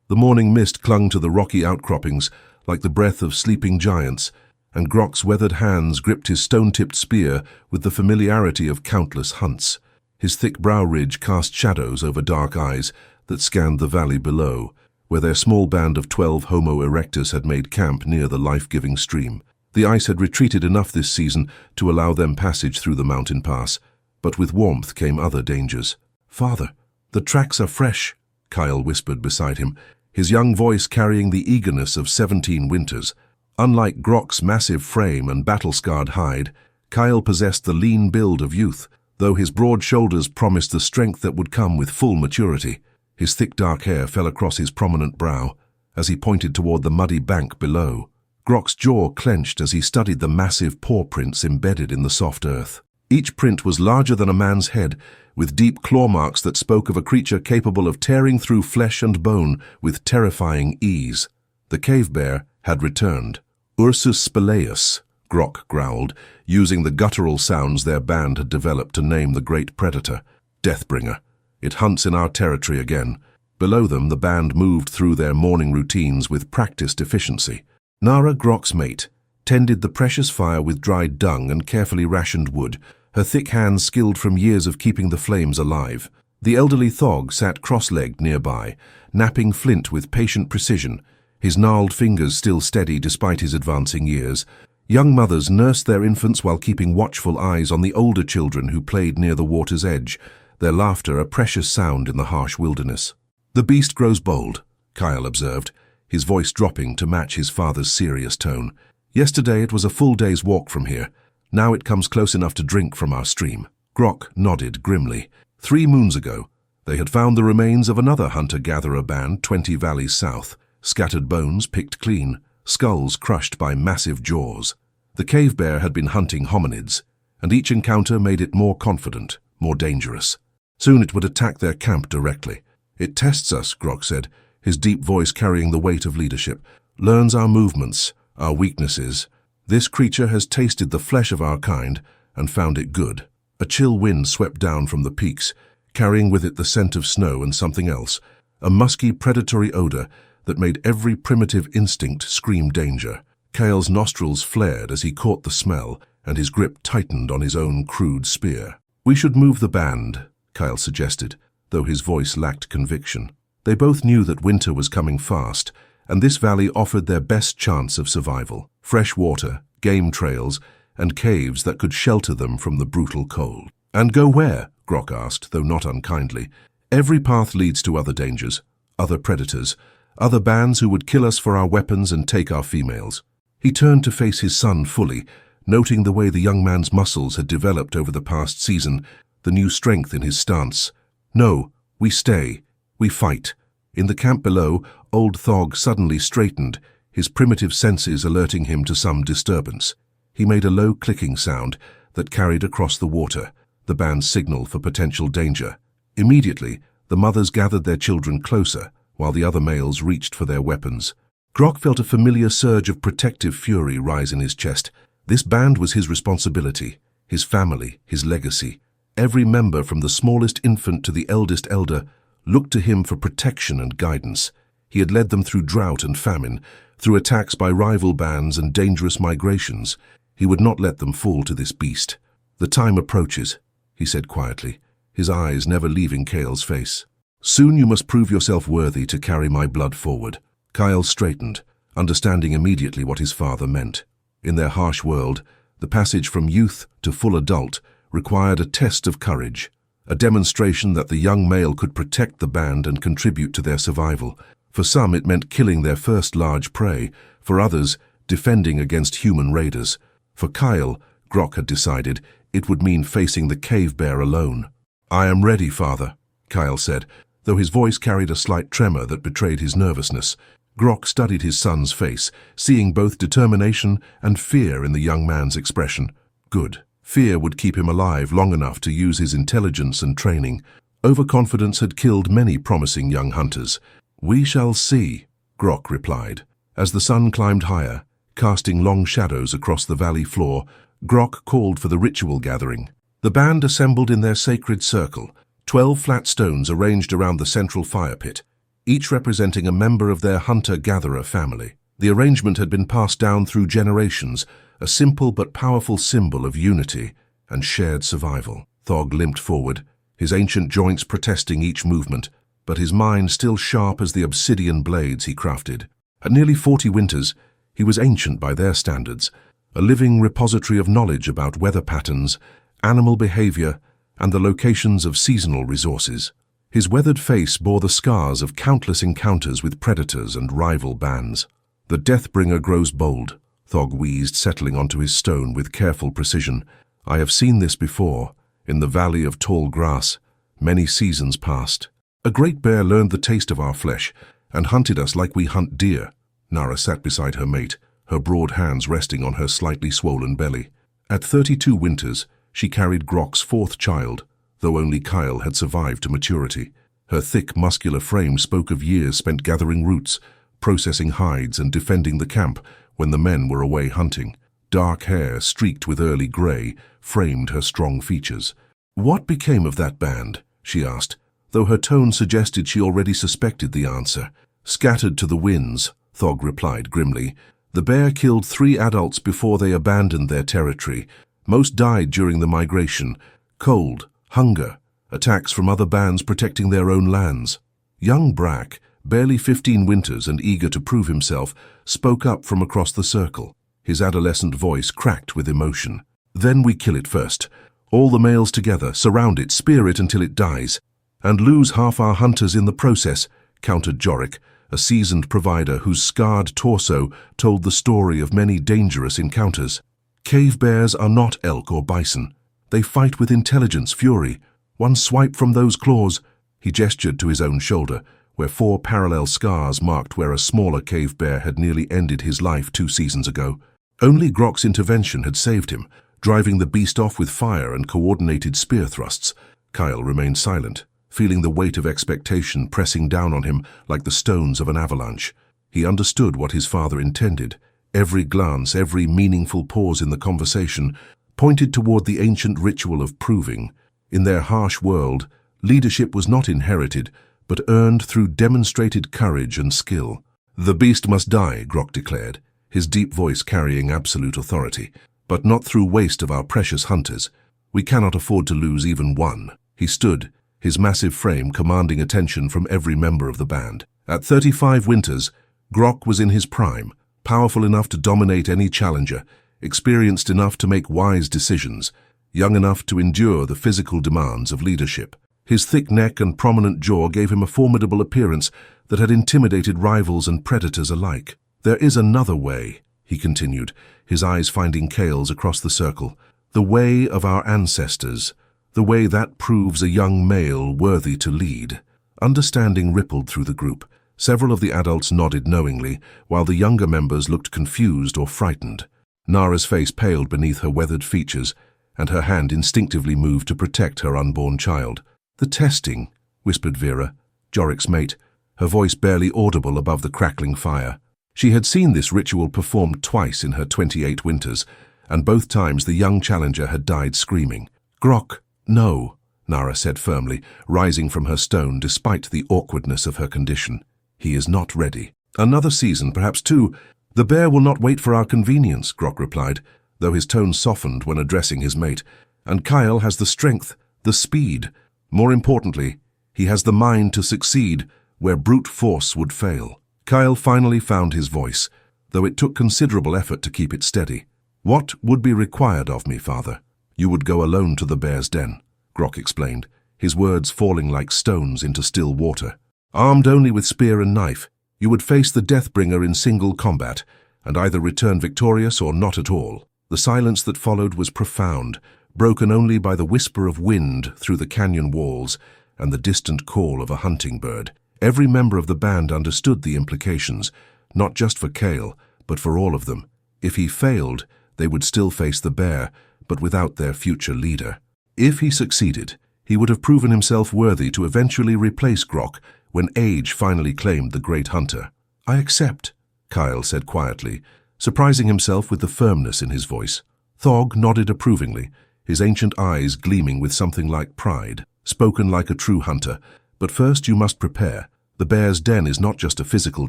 The morning mist clung to the rocky outcroppings like the breath of sleeping giants, and Grok's weathered hands gripped his stone-tipped spear with the familiarity of countless hunts. His thick brow ridge cast shadows over dark eyes that scanned the valley below, where their small band of 12 Homo erectus had made camp near the life-giving stream. The ice had retreated enough this season to allow them passage through the mountain pass, but with warmth came other dangers. "Father, the tracks are fresh," Kael whispered beside him, his young voice carrying the eagerness of 17 winters. Unlike Grok's massive frame and battle-scarred hide, Kael possessed the lean build of youth, though his broad shoulders promised the strength that would come with full maturity. His thick dark hair fell across his prominent brow as he pointed toward the muddy bank below. Grok's jaw clenched as he studied the massive paw prints embedded in the soft earth. Each print was larger than a man's head, with deep claw marks that spoke of a creature capable of tearing through flesh and bone with terrifying ease. The cave bear had returned. "Ursus spelaeus," Grok growled, using the guttural sounds their band had developed to name the great predator. "Deathbringer. It hunts in our territory again." Below them, the band moved through their morning routines with practiced efficiency. Nara, Grok's mate, tended the precious fire with dried dung and carefully rationed wood, her thick hands skilled from years of keeping the flames alive. The elderly Thog sat cross-legged nearby, napping flint with patient precision, his gnarled fingers still steady despite his advancing years. Young mothers nursed their infants while keeping watchful eyes on the older children who played near the water's edge, their laughter a precious sound in the harsh wilderness. "The beast grows bold," Kael observed, his voice dropping to match his father's serious tone. "Yesterday it was a full day's walk from here. Now it comes close enough to drink from our stream." Grok nodded grimly. 3 moons ago, they had found the remains of another hunter-gatherer band 20 valleys south, scattered bones picked clean, skulls crushed by massive jaws. The cave bear had been hunting hominids, and each encounter made it more confident, more dangerous. Soon it would attack their camp directly. "It tests us," Grok said, his deep voice carrying the weight of leadership. "Learns our movements, our weaknesses. This creature has tasted the flesh of our kind and found it good." A chill wind swept down from the peaks, carrying with it the scent of snow and something else, a musky predatory odor that made every primitive instinct scream danger. Kael's nostrils flared as he caught the smell, and his grip tightened on his own crude spear. "We should move the band," Kael suggested, though his voice lacked conviction. They both knew that winter was coming fast, and this valley offered their best chance of survival. Fresh water, game trails, and caves that could shelter them from the brutal cold. "And go where?" Grok asked, though not unkindly. "Every path leads to other dangers, other predators, other bands who would kill us for our weapons and take our females." He turned to face his son fully, noting the way the young man's muscles had developed over the past season, the new strength in his stance. "No, we stay. We fight." In the camp below, old Thog suddenly straightened, his primitive senses alerting him to some disturbance. He made a low clicking sound that carried across the water, the band's signal for potential danger. Immediately, the mothers gathered their children closer, while the other males reached for their weapons. Grok felt a familiar surge of protective fury rise in his chest. This band was his responsibility, his family, his legacy. Every member, from the smallest infant to the eldest elder, looked to him for protection and guidance. He had led them through drought and famine, through attacks by rival bands and dangerous migrations. He would not let them fall to this beast. "The time approaches," he said quietly, his eyes never leaving Kael's face. "Soon you must prove yourself worthy to carry my blood forward." Kael straightened, understanding immediately what his father meant. In their harsh world, the passage from youth to full adult required a test of courage, a demonstration that the young male could protect the band and contribute to their survival. For some, it meant killing their first large prey. For others, defending against human raiders. For Kael, Grok had decided, it would mean facing the cave bear alone. "I am ready, father," Kael said, though his voice carried a slight tremor that betrayed his nervousness. Grok studied his son's face, seeing both determination and fear in the young man's expression. Good. Fear would keep him alive long enough to use his intelligence and training. Overconfidence had killed many promising young hunters. "We shall see," Grok replied. As the sun climbed higher, casting long shadows across the valley floor, Grok called for the ritual gathering. The band assembled in their sacred circle, 12 flat stones arranged around the central fire pit. each representing a member of their hunter-gatherer family. The arrangement had been passed down through generations, a simple but powerful symbol of unity and shared survival. Thog limped forward, his ancient joints protesting each movement, but his mind still sharp as the obsidian blades he crafted. At nearly 40 winters, he was ancient by their standards, a living repository of knowledge about weather patterns, animal behavior, and the locations of seasonal resources. His weathered face bore the scars of countless encounters with predators and rival bands. "The Deathbringer grows bold," Thog wheezed, settling onto his stone with careful precision. "I have seen this before, in the Valley of Tall Grass, many seasons past. A great bear learned the taste of our flesh and hunted us like we hunt deer." Nara sat beside her mate, her broad hands resting on her slightly swollen belly. At 32 winters, she carried Grok's fourth child, though only Kael had survived to maturity. Her thick, muscular frame spoke of years spent gathering roots, processing hides and defending the camp when the men were away hunting. Dark hair, streaked with early grey, framed her strong features. "What became of that band?" she asked, though her tone suggested she already suspected the answer. "Scattered to the winds," Thog replied grimly. "The bear killed 3 adults before they abandoned their territory. Most died during the migration. Cold, hunger, attacks from other bands protecting their own lands." Young Brack, barely 15 winters and eager to prove himself, spoke up from across the circle. His adolescent voice cracked with emotion. "Then we kill it first. All the males together, surround it, spear it until it dies. And lose half our hunters in the process," countered Jorik, a seasoned provider whose scarred torso told the story of many dangerous encounters. "Cave bears are not elk or bison. They fight with intelligence, fury. One swipe from those claws." He gestured to his own shoulder, where 4 parallel scars marked where a smaller cave bear had nearly ended his life 2 seasons ago. Only Grok's intervention had saved him, driving the beast off with fire and coordinated spear thrusts. Kael remained silent, feeling the weight of expectation pressing down on him like the stones of an avalanche. He understood what his father intended. Every glance, every meaningful pause in the conversation pointed toward the ancient ritual of proving. In their harsh world, leadership was not inherited, but earned through demonstrated courage and skill. "The beast must die," Grok declared, his deep voice carrying absolute authority, "but not through waste of our precious hunters. We cannot afford to lose even one." He stood, his massive frame commanding attention from every member of the band. At 35 winters, Grok was in his prime, powerful enough to dominate any challenger, experienced enough to make wise decisions, young enough to endure the physical demands of leadership. His thick neck and prominent jaw gave him a formidable appearance that had intimidated rivals and predators alike. "There is another way," he continued, his eyes finding Kael's across the circle. "The way of our ancestors. The way that proves a young male worthy to lead." Understanding rippled through the group. Several of the adults nodded knowingly, while the younger members looked confused or frightened. Nara's face paled beneath her weathered features, and her hand instinctively moved to protect her unborn child. "The testing," whispered Vera, Jorik's mate, her voice barely audible above the crackling fire. She had seen this ritual performed twice in her 28 winters, and both times the young challenger had died screaming. "Grok, no," Nara said firmly, rising from her stone despite the awkwardness of her condition. "He is not ready. Another season, perhaps 2. The bear will not wait for our convenience," Grok replied, though his tone softened when addressing his mate. "And Kael has the strength, the speed. More importantly, he has the mind to succeed where brute force would fail." Kael finally found his voice, though it took considerable effort to keep it steady. "What would be required of me, father?" "You would go alone to the bear's den," Grok explained, his words falling like stones into still water. "Armed only with spear and knife, you would face the Deathbringer in single combat, and either return victorious or not at all." The silence that followed was profound, broken only by the whisper of wind through the canyon walls and the distant call of a hunting bird. Every member of the band understood the implications, not just for Kael, but for all of them. If he failed, they would still face the bear, but without their future leader. If he succeeded, he would have proven himself worthy to eventually replace Grok when age finally claimed the great hunter. "I accept," Kael said quietly, surprising himself with the firmness in his voice. Thog nodded approvingly, his ancient eyes gleaming with something like pride. "Spoken like a true hunter, but first you must prepare. The bear's den is not just a physical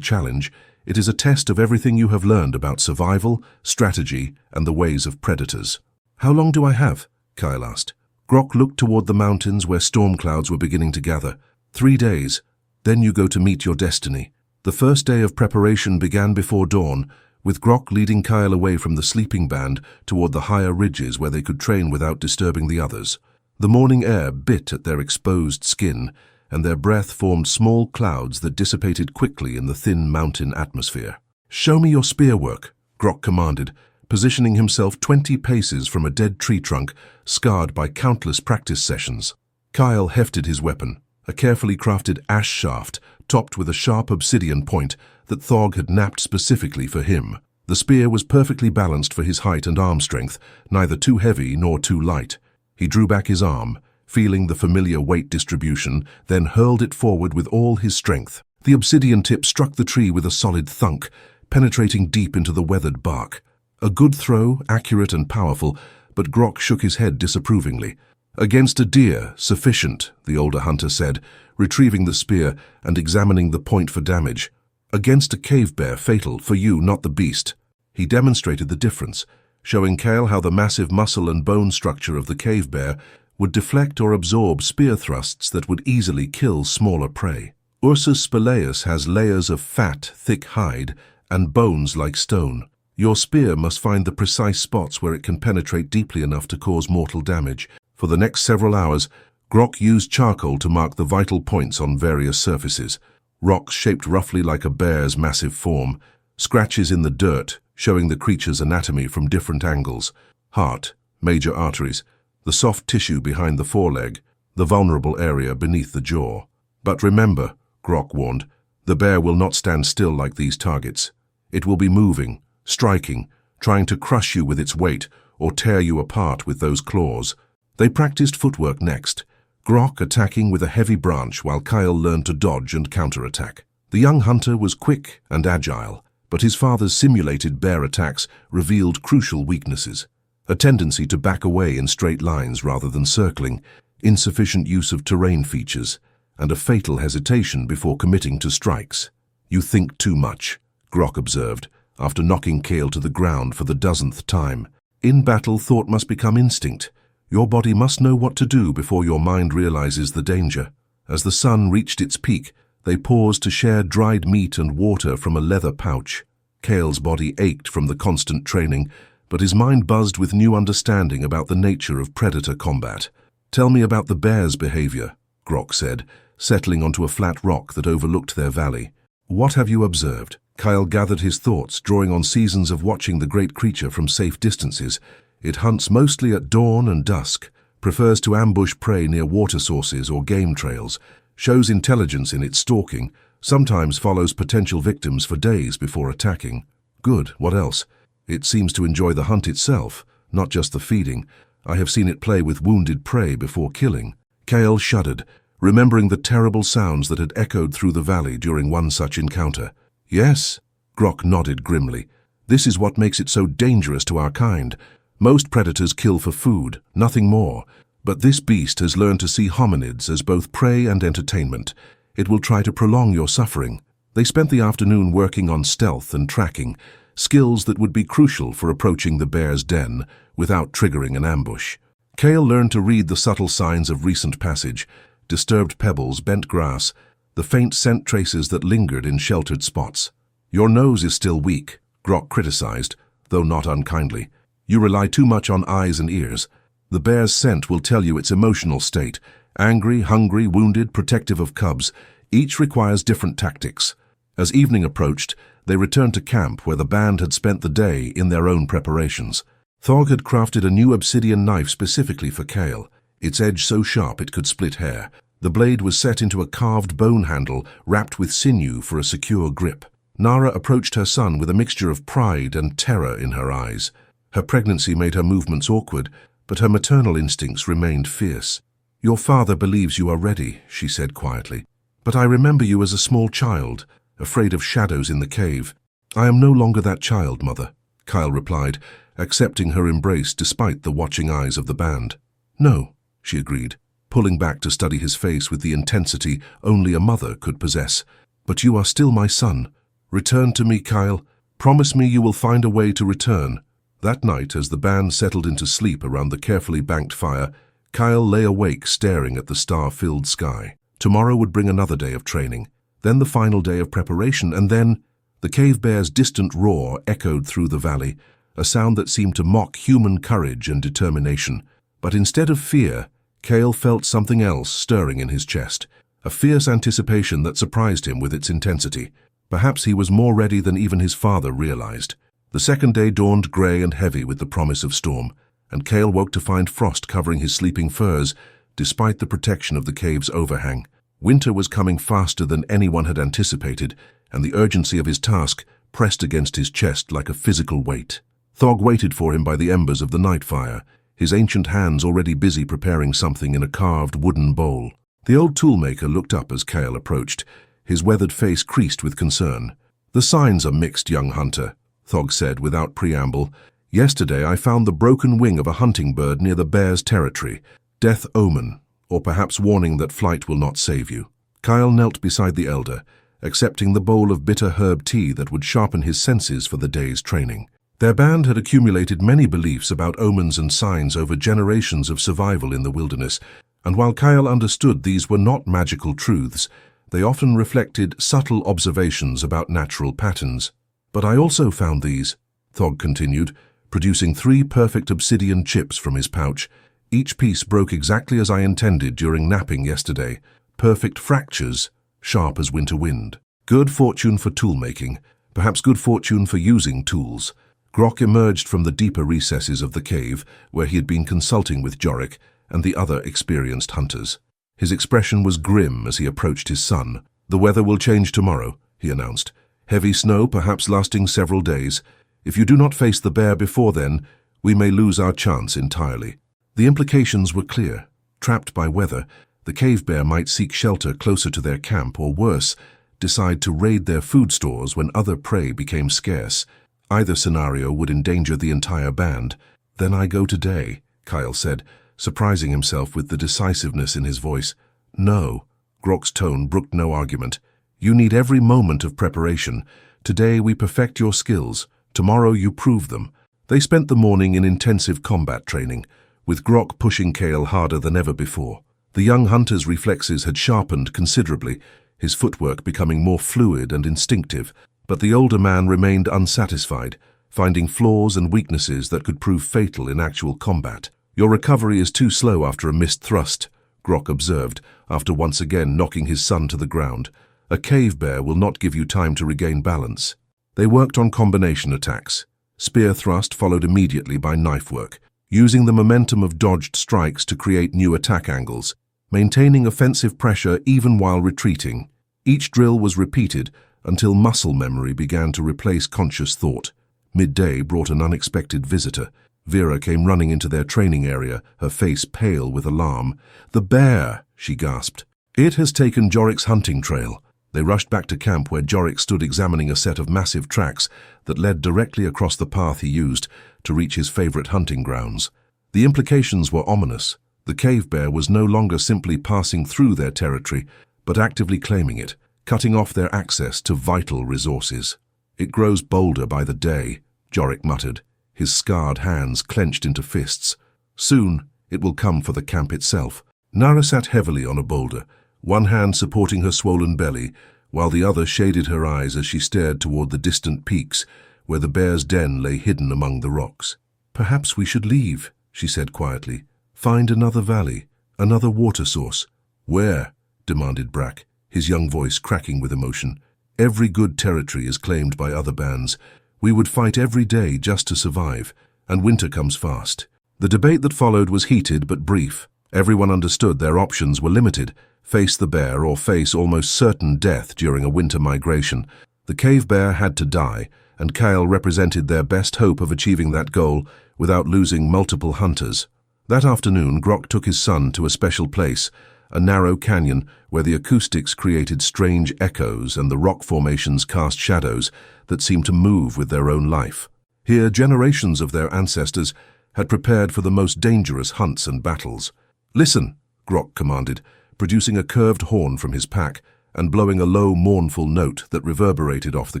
challenge, it is a test of everything you have learned about survival, strategy, and the ways of predators. How long do I have? Kael asked. Grok looked toward the mountains where storm clouds were beginning to gather. 3 days. Then you go to meet your destiny. The first day of preparation began before dawn, with Grok leading Kael away from the sleeping band toward the higher ridges where they could train without disturbing the others. The morning air bit at their exposed skin, and their breath formed small clouds that dissipated quickly in the thin mountain atmosphere. "Show me your spear work," Grok commanded, positioning himself 20 paces from a dead tree trunk scarred by countless practice sessions. Kael hefted his weapon, a carefully crafted ash shaft topped with a sharp obsidian point that Thog had napped specifically for him. The spear was perfectly balanced for his height and arm strength, neither too heavy nor too light. He drew back his arm, feeling the familiar weight distribution, then hurled it forward with all his strength. The obsidian tip struck the tree with a solid thunk, penetrating deep into the weathered bark. A good throw, accurate and powerful, but Grok shook his head disapprovingly. "Against a deer, sufficient," the older hunter said, retrieving the spear and examining the point for damage. "Against a cave bear, fatal, for you, not the beast." He demonstrated the difference, showing Kael how the massive muscle and bone structure of the cave bear would deflect or absorb spear thrusts that would easily kill smaller prey. Ursus spelaeus has layers of fat, thick hide, and bones like stone. Your spear must find the precise spots where it can penetrate deeply enough to cause mortal damage. For the next several hours, Grok used charcoal to mark the vital points on various surfaces. Rocks shaped roughly like a bear's massive form, scratches in the dirt showing the creature's anatomy from different angles, heart, major arteries, the soft tissue behind the foreleg, the vulnerable area beneath the jaw. "But remember," Grok warned, "the bear will not stand still like these targets. It will be moving, striking, trying to crush you with its weight or tear you apart with those claws." They practiced footwork next, Grok attacking with a heavy branch while Kael learned to dodge and counterattack. The young hunter was quick and agile, but his father's simulated bear attacks revealed crucial weaknesses. A tendency to back away in straight lines rather than circling, insufficient use of terrain features, and a fatal hesitation before committing to strikes. "You think too much," Grok observed, after knocking Kael to the ground for the 10th time. "In battle, thought must become instinct. Your body must know what to do before your mind realizes the danger." As the sun reached its peak, they paused to share dried meat and water from a leather pouch. Kael's body ached from the constant training, but his mind buzzed with new understanding about the nature of predator combat. "Tell me about the bear's behavior," Grok said, settling onto a flat rock that overlooked their valley. "What have you observed?" Kael gathered his thoughts, drawing on seasons of watching the great creature from safe distances. "It hunts mostly at dawn and dusk, prefers to ambush prey near water sources or game trails, shows intelligence in its stalking, sometimes follows potential victims for days before attacking." "Good, what else?" "It seems to enjoy the hunt itself, not just the feeding. I have seen it play with wounded prey before killing." Kael shuddered, remembering the terrible sounds that had echoed through the valley during one such encounter. "Yes," Grok nodded grimly. "This is what makes it so dangerous to our kind. Most predators kill for food, nothing more. But this beast has learned to see hominids as both prey and entertainment. It will try to prolong your suffering." They spent the afternoon working on stealth and tracking, skills that would be crucial for approaching the bear's den without triggering an ambush. Kael learned to read the subtle signs of recent passage, disturbed pebbles, bent grass, the faint scent traces that lingered in sheltered spots. "Your nose is still weak," Grok criticized, though not unkindly. "You rely too much on eyes and ears. The bear's scent will tell you its emotional state, angry, hungry, wounded, protective of cubs. Each requires different tactics." As evening approached, they returned to camp where the band had spent the day in their own preparations. Thog had crafted a new obsidian knife specifically for Kael, its edge so sharp it could split hair. The blade was set into a carved bone handle wrapped with sinew for a secure grip. Nara approached her son with a mixture of pride and terror in her eyes. Her pregnancy made her movements awkward, but her maternal instincts remained fierce. "Your father believes you are ready," she said quietly. "But I remember you as a small child, afraid of shadows in the cave." "I am no longer that child, Mother," Kael replied, accepting her embrace despite the watching eyes of the band. "No," she agreed. pulling back to study his face with the intensity only a mother could possess. "But you are still my son. Return to me, Kael. Promise me you will find a way to return." That night, as the band settled into sleep around the carefully banked fire, Kael lay awake staring at the star-filled sky. Tomorrow would bring another day of training, then the final day of preparation, and then the cave bear's distant roar echoed through the valley, a sound that seemed to mock human courage and determination. But instead of fear, Kael felt something else stirring in his chest, a fierce anticipation that surprised him with its intensity. Perhaps he was more ready than even his father realized. The second day dawned grey and heavy with the promise of storm, and Kael woke to find frost covering his sleeping furs, despite the protection of the cave's overhang. Winter was coming faster than anyone had anticipated, and the urgency of his task pressed against his chest like a physical weight. Thog waited for him by the embers of the night fire, his ancient hands already busy preparing something in a carved wooden bowl. The old toolmaker looked up as Kael approached, his weathered face creased with concern. "The signs are mixed, young hunter," Thog said without preamble. "Yesterday I found the broken wing of a hunting bird near the bear's territory. Death omen, or perhaps warning that flight will not save you." Kael knelt beside the elder, accepting the bowl of bitter herb tea that would sharpen his senses for the day's training. Their band had accumulated many beliefs about omens and signs over generations of survival in the wilderness, and while Kael understood these were not magical truths, they often reflected subtle observations about natural patterns. "But I also found these," Thog continued, producing 3 perfect obsidian chips from his pouch. "Each piece broke exactly as I intended during napping yesterday. Perfect fractures, sharp as winter wind. Good fortune for tool-making, perhaps good fortune for using tools." Grok emerged from the deeper recesses of the cave, where he had been consulting with Jorik and the other experienced hunters. His expression was grim as he approached his son. "The weather will change tomorrow," he announced. "Heavy snow, perhaps lasting several days. If you do not face the bear before then, we may lose our chance entirely." The implications were clear. Trapped by weather, the cave bear might seek shelter closer to their camp, or worse, decide to raid their food stores when other prey became scarce. Either scenario would endanger the entire band. "Then I go today," Kael said, surprising himself with the decisiveness in his voice. "No." Grok's tone brooked no argument. "You need every moment of preparation. Today we perfect your skills. Tomorrow you prove them." They spent the morning in intensive combat training, with Grok pushing Kael harder than ever before. The young hunter's reflexes had sharpened considerably, his footwork becoming more fluid and instinctive, but the older man remained unsatisfied, finding flaws and weaknesses that could prove fatal in actual combat. "Your recovery is too slow after a missed thrust," Grok observed, after once again knocking his son to the ground. "A cave bear will not give you time to regain balance." They worked on combination attacks. Spear thrust followed immediately by knife work, using the momentum of dodged strikes to create new attack angles, maintaining offensive pressure even while retreating. Each drill was repeated until muscle memory began to replace conscious thought. Midday brought an unexpected visitor. Vera came running into their training area, her face pale with alarm. "The bear!" she gasped. "It has taken Jorik's hunting trail." They rushed back to camp where Jorik stood examining a set of massive tracks that led directly across the path he used to reach his favorite hunting grounds. The implications were ominous. The cave bear was no longer simply passing through their territory, but actively claiming it, cutting off their access to vital resources. "It grows bolder by the day," Jorik muttered, his scarred hands clenched into fists. "Soon, it will come for the camp itself." Nara sat heavily on a boulder, one hand supporting her swollen belly, while the other shaded her eyes as she stared toward the distant peaks, where the bear's den lay hidden among the rocks. "Perhaps we should leave," she said quietly. "Find another valley, another water source." "Where?" demanded Brack, his young voice cracking with emotion. "Every good territory is claimed by other bands. We would fight every day just to survive, and winter comes fast." The debate that followed was heated but brief. Everyone understood their options were limited: face the bear or face almost certain death during a winter migration. The cave bear had to die, and Kael represented their best hope of achieving that goal without losing multiple hunters. That afternoon, Grok took his son to a special place, a narrow canyon where the acoustics created strange echoes and the rock formations cast shadows that seemed to move with their own life. Here, generations of their ancestors had prepared for the most dangerous hunts and battles. "Listen," Grok commanded, producing a curved horn from his pack and blowing a low, mournful note that reverberated off the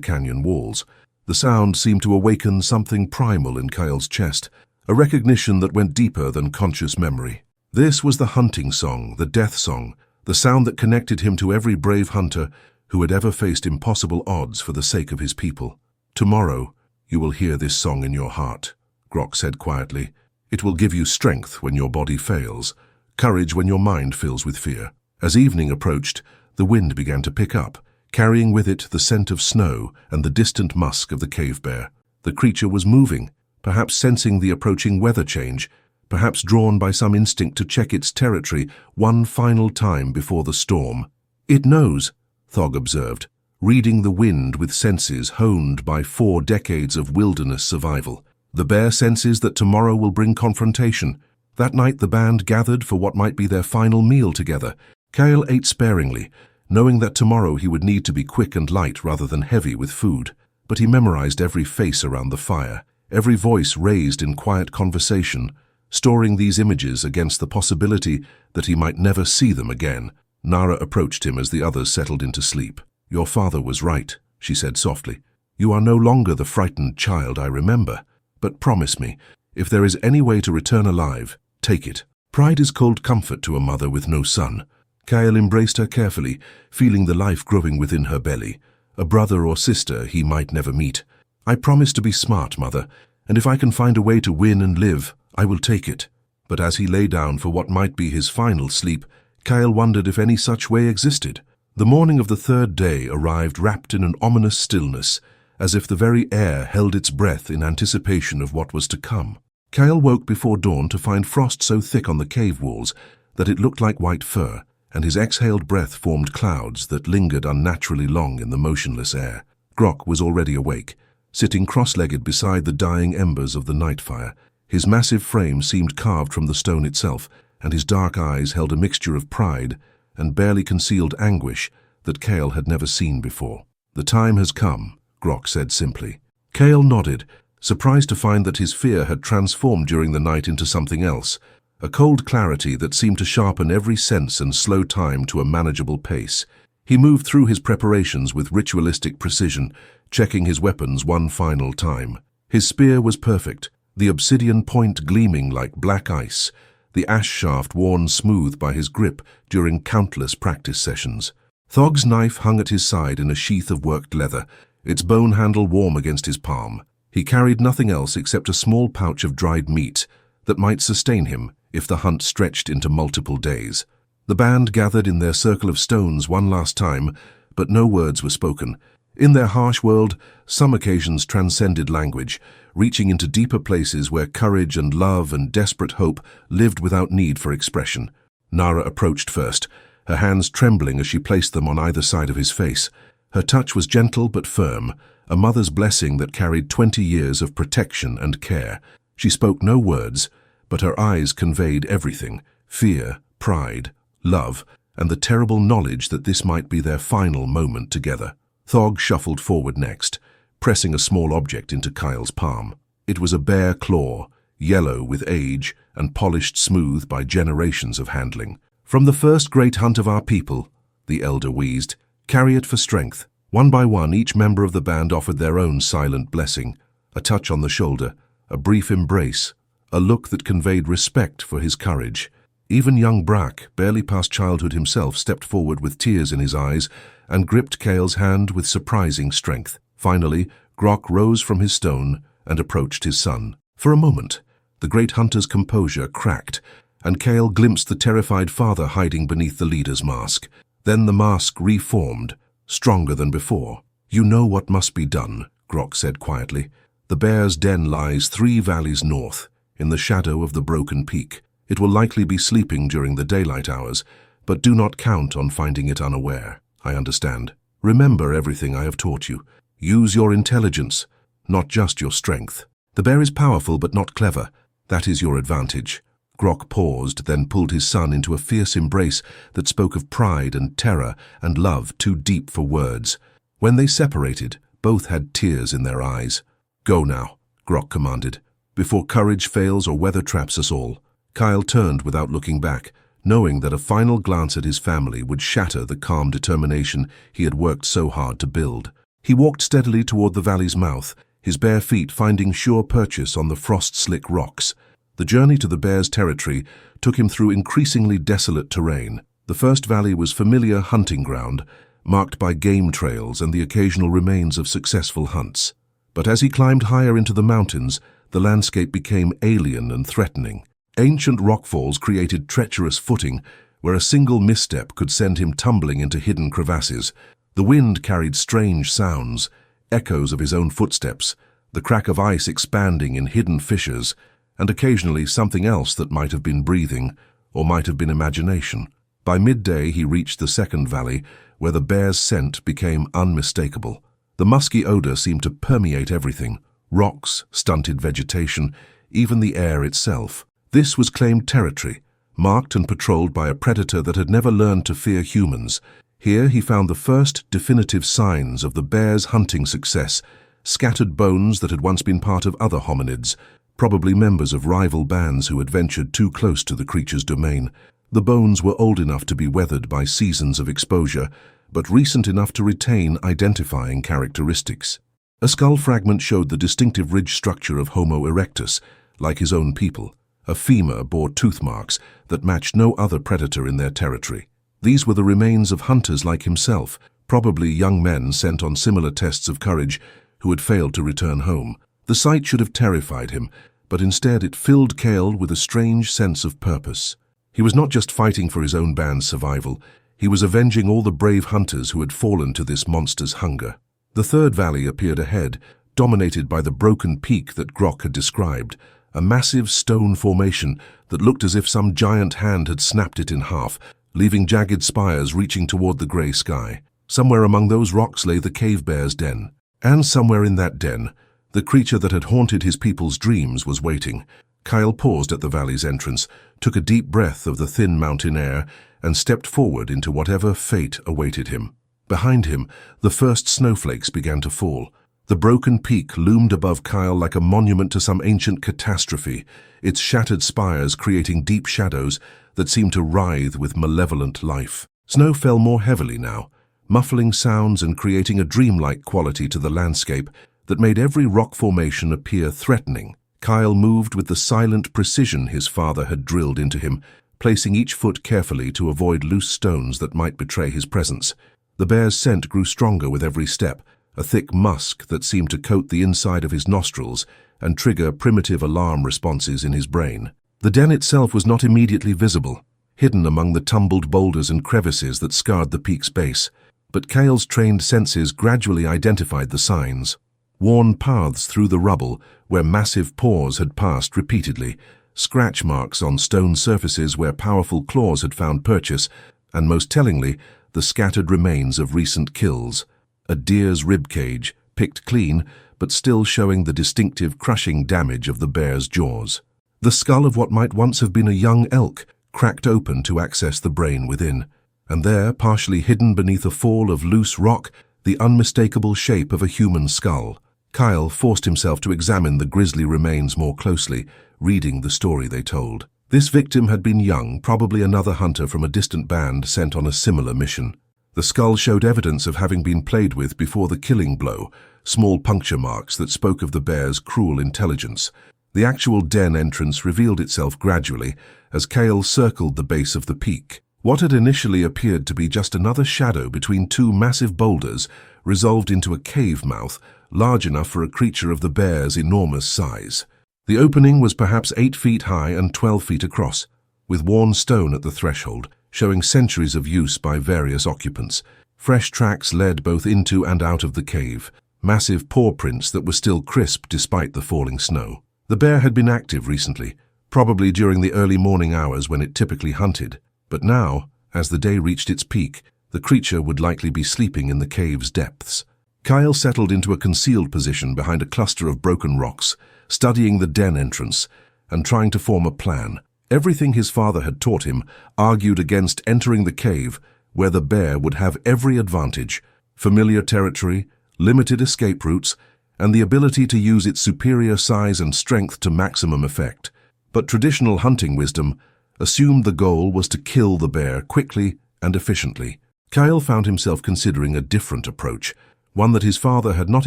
canyon walls. The sound seemed to awaken something primal in Kael's chest, a recognition that went deeper than conscious memory. This was the hunting song, the death song, the sound that connected him to every brave hunter who had ever faced impossible odds for the sake of his people. "Tomorrow, you will hear this song in your heart," Grok said quietly. "It will give you strength when your body fails, courage when your mind fills with fear." As evening approached, the wind began to pick up, carrying with it the scent of snow and the distant musk of the cave bear. The creature was moving, perhaps sensing the approaching weather change, perhaps drawn by some instinct to check its territory one final time before the storm. "It knows," Thog observed, reading the wind with senses honed by 4 decades of wilderness survival. The bear senses that tomorrow will bring confrontation. That night the band gathered for what might be their final meal together. Kael ate sparingly, knowing that tomorrow he would need to be quick and light rather than heavy with food. But he memorized every face around the fire, every voice raised in quiet conversation, storing these images against the possibility that he might never see them again. Nara approached him as the others settled into sleep. "Your father was right," she said softly. "You are no longer the frightened child I remember. But promise me, if there is any way to return alive, take it." Pride is cold comfort to a mother with no son. Kael embraced her carefully, feeling the life growing within her belly, a brother or sister he might never meet. "I promise to be smart, mother, and if I can find a way to win and live, I will take it." But as he lay down for what might be his final sleep, Kael wondered if any such way existed. The morning of the 3rd day arrived wrapped in an ominous stillness, as if the very air held its breath in anticipation of what was to come. Kael woke before dawn to find frost so thick on the cave walls that it looked like white fur, and his exhaled breath formed clouds that lingered unnaturally long in the motionless air. Grok was already awake, sitting cross-legged beside the dying embers of the night fire. His massive frame seemed carved from the stone itself, and his dark eyes held a mixture of pride and barely concealed anguish that Kael had never seen before. "The time has come," Grok said simply. Kael nodded, surprised to find that his fear had transformed during the night into something else, a cold clarity that seemed to sharpen every sense and slow time to a manageable pace. He moved through his preparations with ritualistic precision, checking his weapons one final time. His spear was perfect, the obsidian point gleaming like black ice, the ash shaft worn smooth by his grip during countless practice sessions. Thog's knife hung at his side in a sheath of worked leather, its bone handle warm against his palm. He carried nothing else except a small pouch of dried meat that might sustain him if the hunt stretched into multiple days. The band gathered in their circle of stones one last time, but no words were spoken. In their harsh world, some occasions transcended language, reaching into deeper places where courage and love and desperate hope lived without need for expression. Nara approached first, her hands trembling as she placed them on either side of his face. Her touch was gentle but firm, a mother's blessing that carried 20 years of protection and care. She spoke no words, but her eyes conveyed everything: fear, pride, love, and the terrible knowledge that this might be their final moment together. Thog shuffled forward next, pressing a small object into Kael's palm. It was a bare claw, yellow with age and polished smooth by generations of handling. "From the first great hunt of our people," the elder wheezed, "carry it for strength." One by one, each member of the band offered their own silent blessing, a touch on the shoulder, a brief embrace, a look that conveyed respect for his courage. Even young Brack, barely past childhood himself, stepped forward with tears in his eyes and gripped Kael's hand with surprising strength. Finally, Grok rose from his stone and approached his son. For a moment, the great hunter's composure cracked, and Kael glimpsed the terrified father hiding beneath the leader's mask. Then the mask reformed, stronger than before. "You know what must be done," Grok said quietly. "The bear's den lies 3 valleys north, in the shadow of the broken peak. It will likely be sleeping during the daylight hours, but do not count on finding it unaware. I understand. Remember everything I have taught you. Use your intelligence, not just your strength. The bear is powerful but not clever. That is your advantage." Grok paused, then pulled his son into a fierce embrace that spoke of pride and terror and love too deep for words. When they separated, both had tears in their eyes. "Go now," Grok commanded, "before courage fails or weather traps us all." Kael turned without looking back, knowing that a final glance at his family would shatter the calm determination he had worked so hard to build. He walked steadily toward the valley's mouth, his bare feet finding sure purchase on the frost-slick rocks. The journey to the bear's territory took him through increasingly desolate terrain. The first valley was familiar hunting ground, marked by game trails and the occasional remains of successful hunts. But as he climbed higher into the mountains, the landscape became alien and threatening. Ancient rockfalls created treacherous footing, where a single misstep could send him tumbling into hidden crevasses. The wind carried strange sounds, echoes of his own footsteps, the crack of ice expanding in hidden fissures, and occasionally something else that might have been breathing, or might have been imagination. By midday he reached the second valley, where the bear's scent became unmistakable. The musky odor seemed to permeate everything: rocks, stunted vegetation, even the air itself. This was claimed territory, marked and patrolled by a predator that had never learned to fear humans. Here he found the first definitive signs of the bear's hunting success: scattered bones that had once been part of other hominids, probably members of rival bands who had ventured too close to the creature's domain. The bones were old enough to be weathered by seasons of exposure, but recent enough to retain identifying characteristics. A skull fragment showed the distinctive ridge structure of Homo erectus, like his own people. A femur bore tooth marks that matched no other predator in their territory. These were the remains of hunters like himself, probably young men sent on similar tests of courage who had failed to return home. The sight should have terrified him, but instead it filled Kael with a strange sense of purpose. He was not just fighting for his own band's survival, he was avenging all the brave hunters who had fallen to this monster's hunger. The third valley appeared ahead, dominated by the broken peak that Grok had described, a massive stone formation that looked as if some giant hand had snapped it in half, leaving jagged spires reaching toward the grey sky. Somewhere among those rocks lay the cave bear's den. And somewhere in that den, the creature that had haunted his people's dreams was waiting. Kael paused at the valley's entrance, took a deep breath of the thin mountain air, and stepped forward into whatever fate awaited him. Behind him, the first snowflakes began to fall. The broken peak loomed above Kael like a monument to some ancient catastrophe, its shattered spires creating deep shadows that seemed to writhe with malevolent life. Snow fell more heavily now, muffling sounds and creating a dreamlike quality to the landscape that made every rock formation appear threatening. Kael moved with the silent precision his father had drilled into him, placing each foot carefully to avoid loose stones that might betray his presence. The bear's scent grew stronger with every step, a thick musk that seemed to coat the inside of his nostrils and trigger primitive alarm responses in his brain. The den itself was not immediately visible, hidden among the tumbled boulders and crevices that scarred the peak's base. But Kael's trained senses gradually identified the signs. Worn paths through the rubble where massive paws had passed repeatedly, scratch marks on stone surfaces where powerful claws had found purchase, and most tellingly, the scattered remains of recent kills. A deer's ribcage, picked clean, but still showing the distinctive crushing damage of the bear's jaws. The skull of what might once have been a young elk, cracked open to access the brain within. And there, partially hidden beneath a fall of loose rock, the unmistakable shape of a human skull. Kael forced himself to examine the grisly remains more closely, reading the story they told. This victim had been young, probably another hunter from a distant band sent on a similar mission. The skull showed evidence of having been played with before the killing blow, small puncture marks that spoke of the bear's cruel intelligence. The actual den entrance revealed itself gradually as Kael circled the base of the peak. What had initially appeared to be just another shadow between two massive boulders resolved into a cave mouth large enough for a creature of the bear's enormous size. The opening was perhaps 8 feet high and 12 feet across, with worn stone at the threshold, showing centuries of use by various occupants. Fresh tracks led both into and out of the cave, massive paw prints that were still crisp despite the falling snow. The bear had been active recently, probably during the early morning hours when it typically hunted. But now, as the day reached its peak, the creature would likely be sleeping in the cave's depths. Kael settled into a concealed position behind a cluster of broken rocks, studying the den entrance and trying to form a plan. Everything his father had taught him argued against entering the cave, where the bear would have every advantage: familiar territory, limited escape routes, and the ability to use its superior size and strength to maximum effect. But traditional hunting wisdom, assumed the goal was to kill the bear quickly and efficiently. Kael found himself considering a different approach, one that his father had not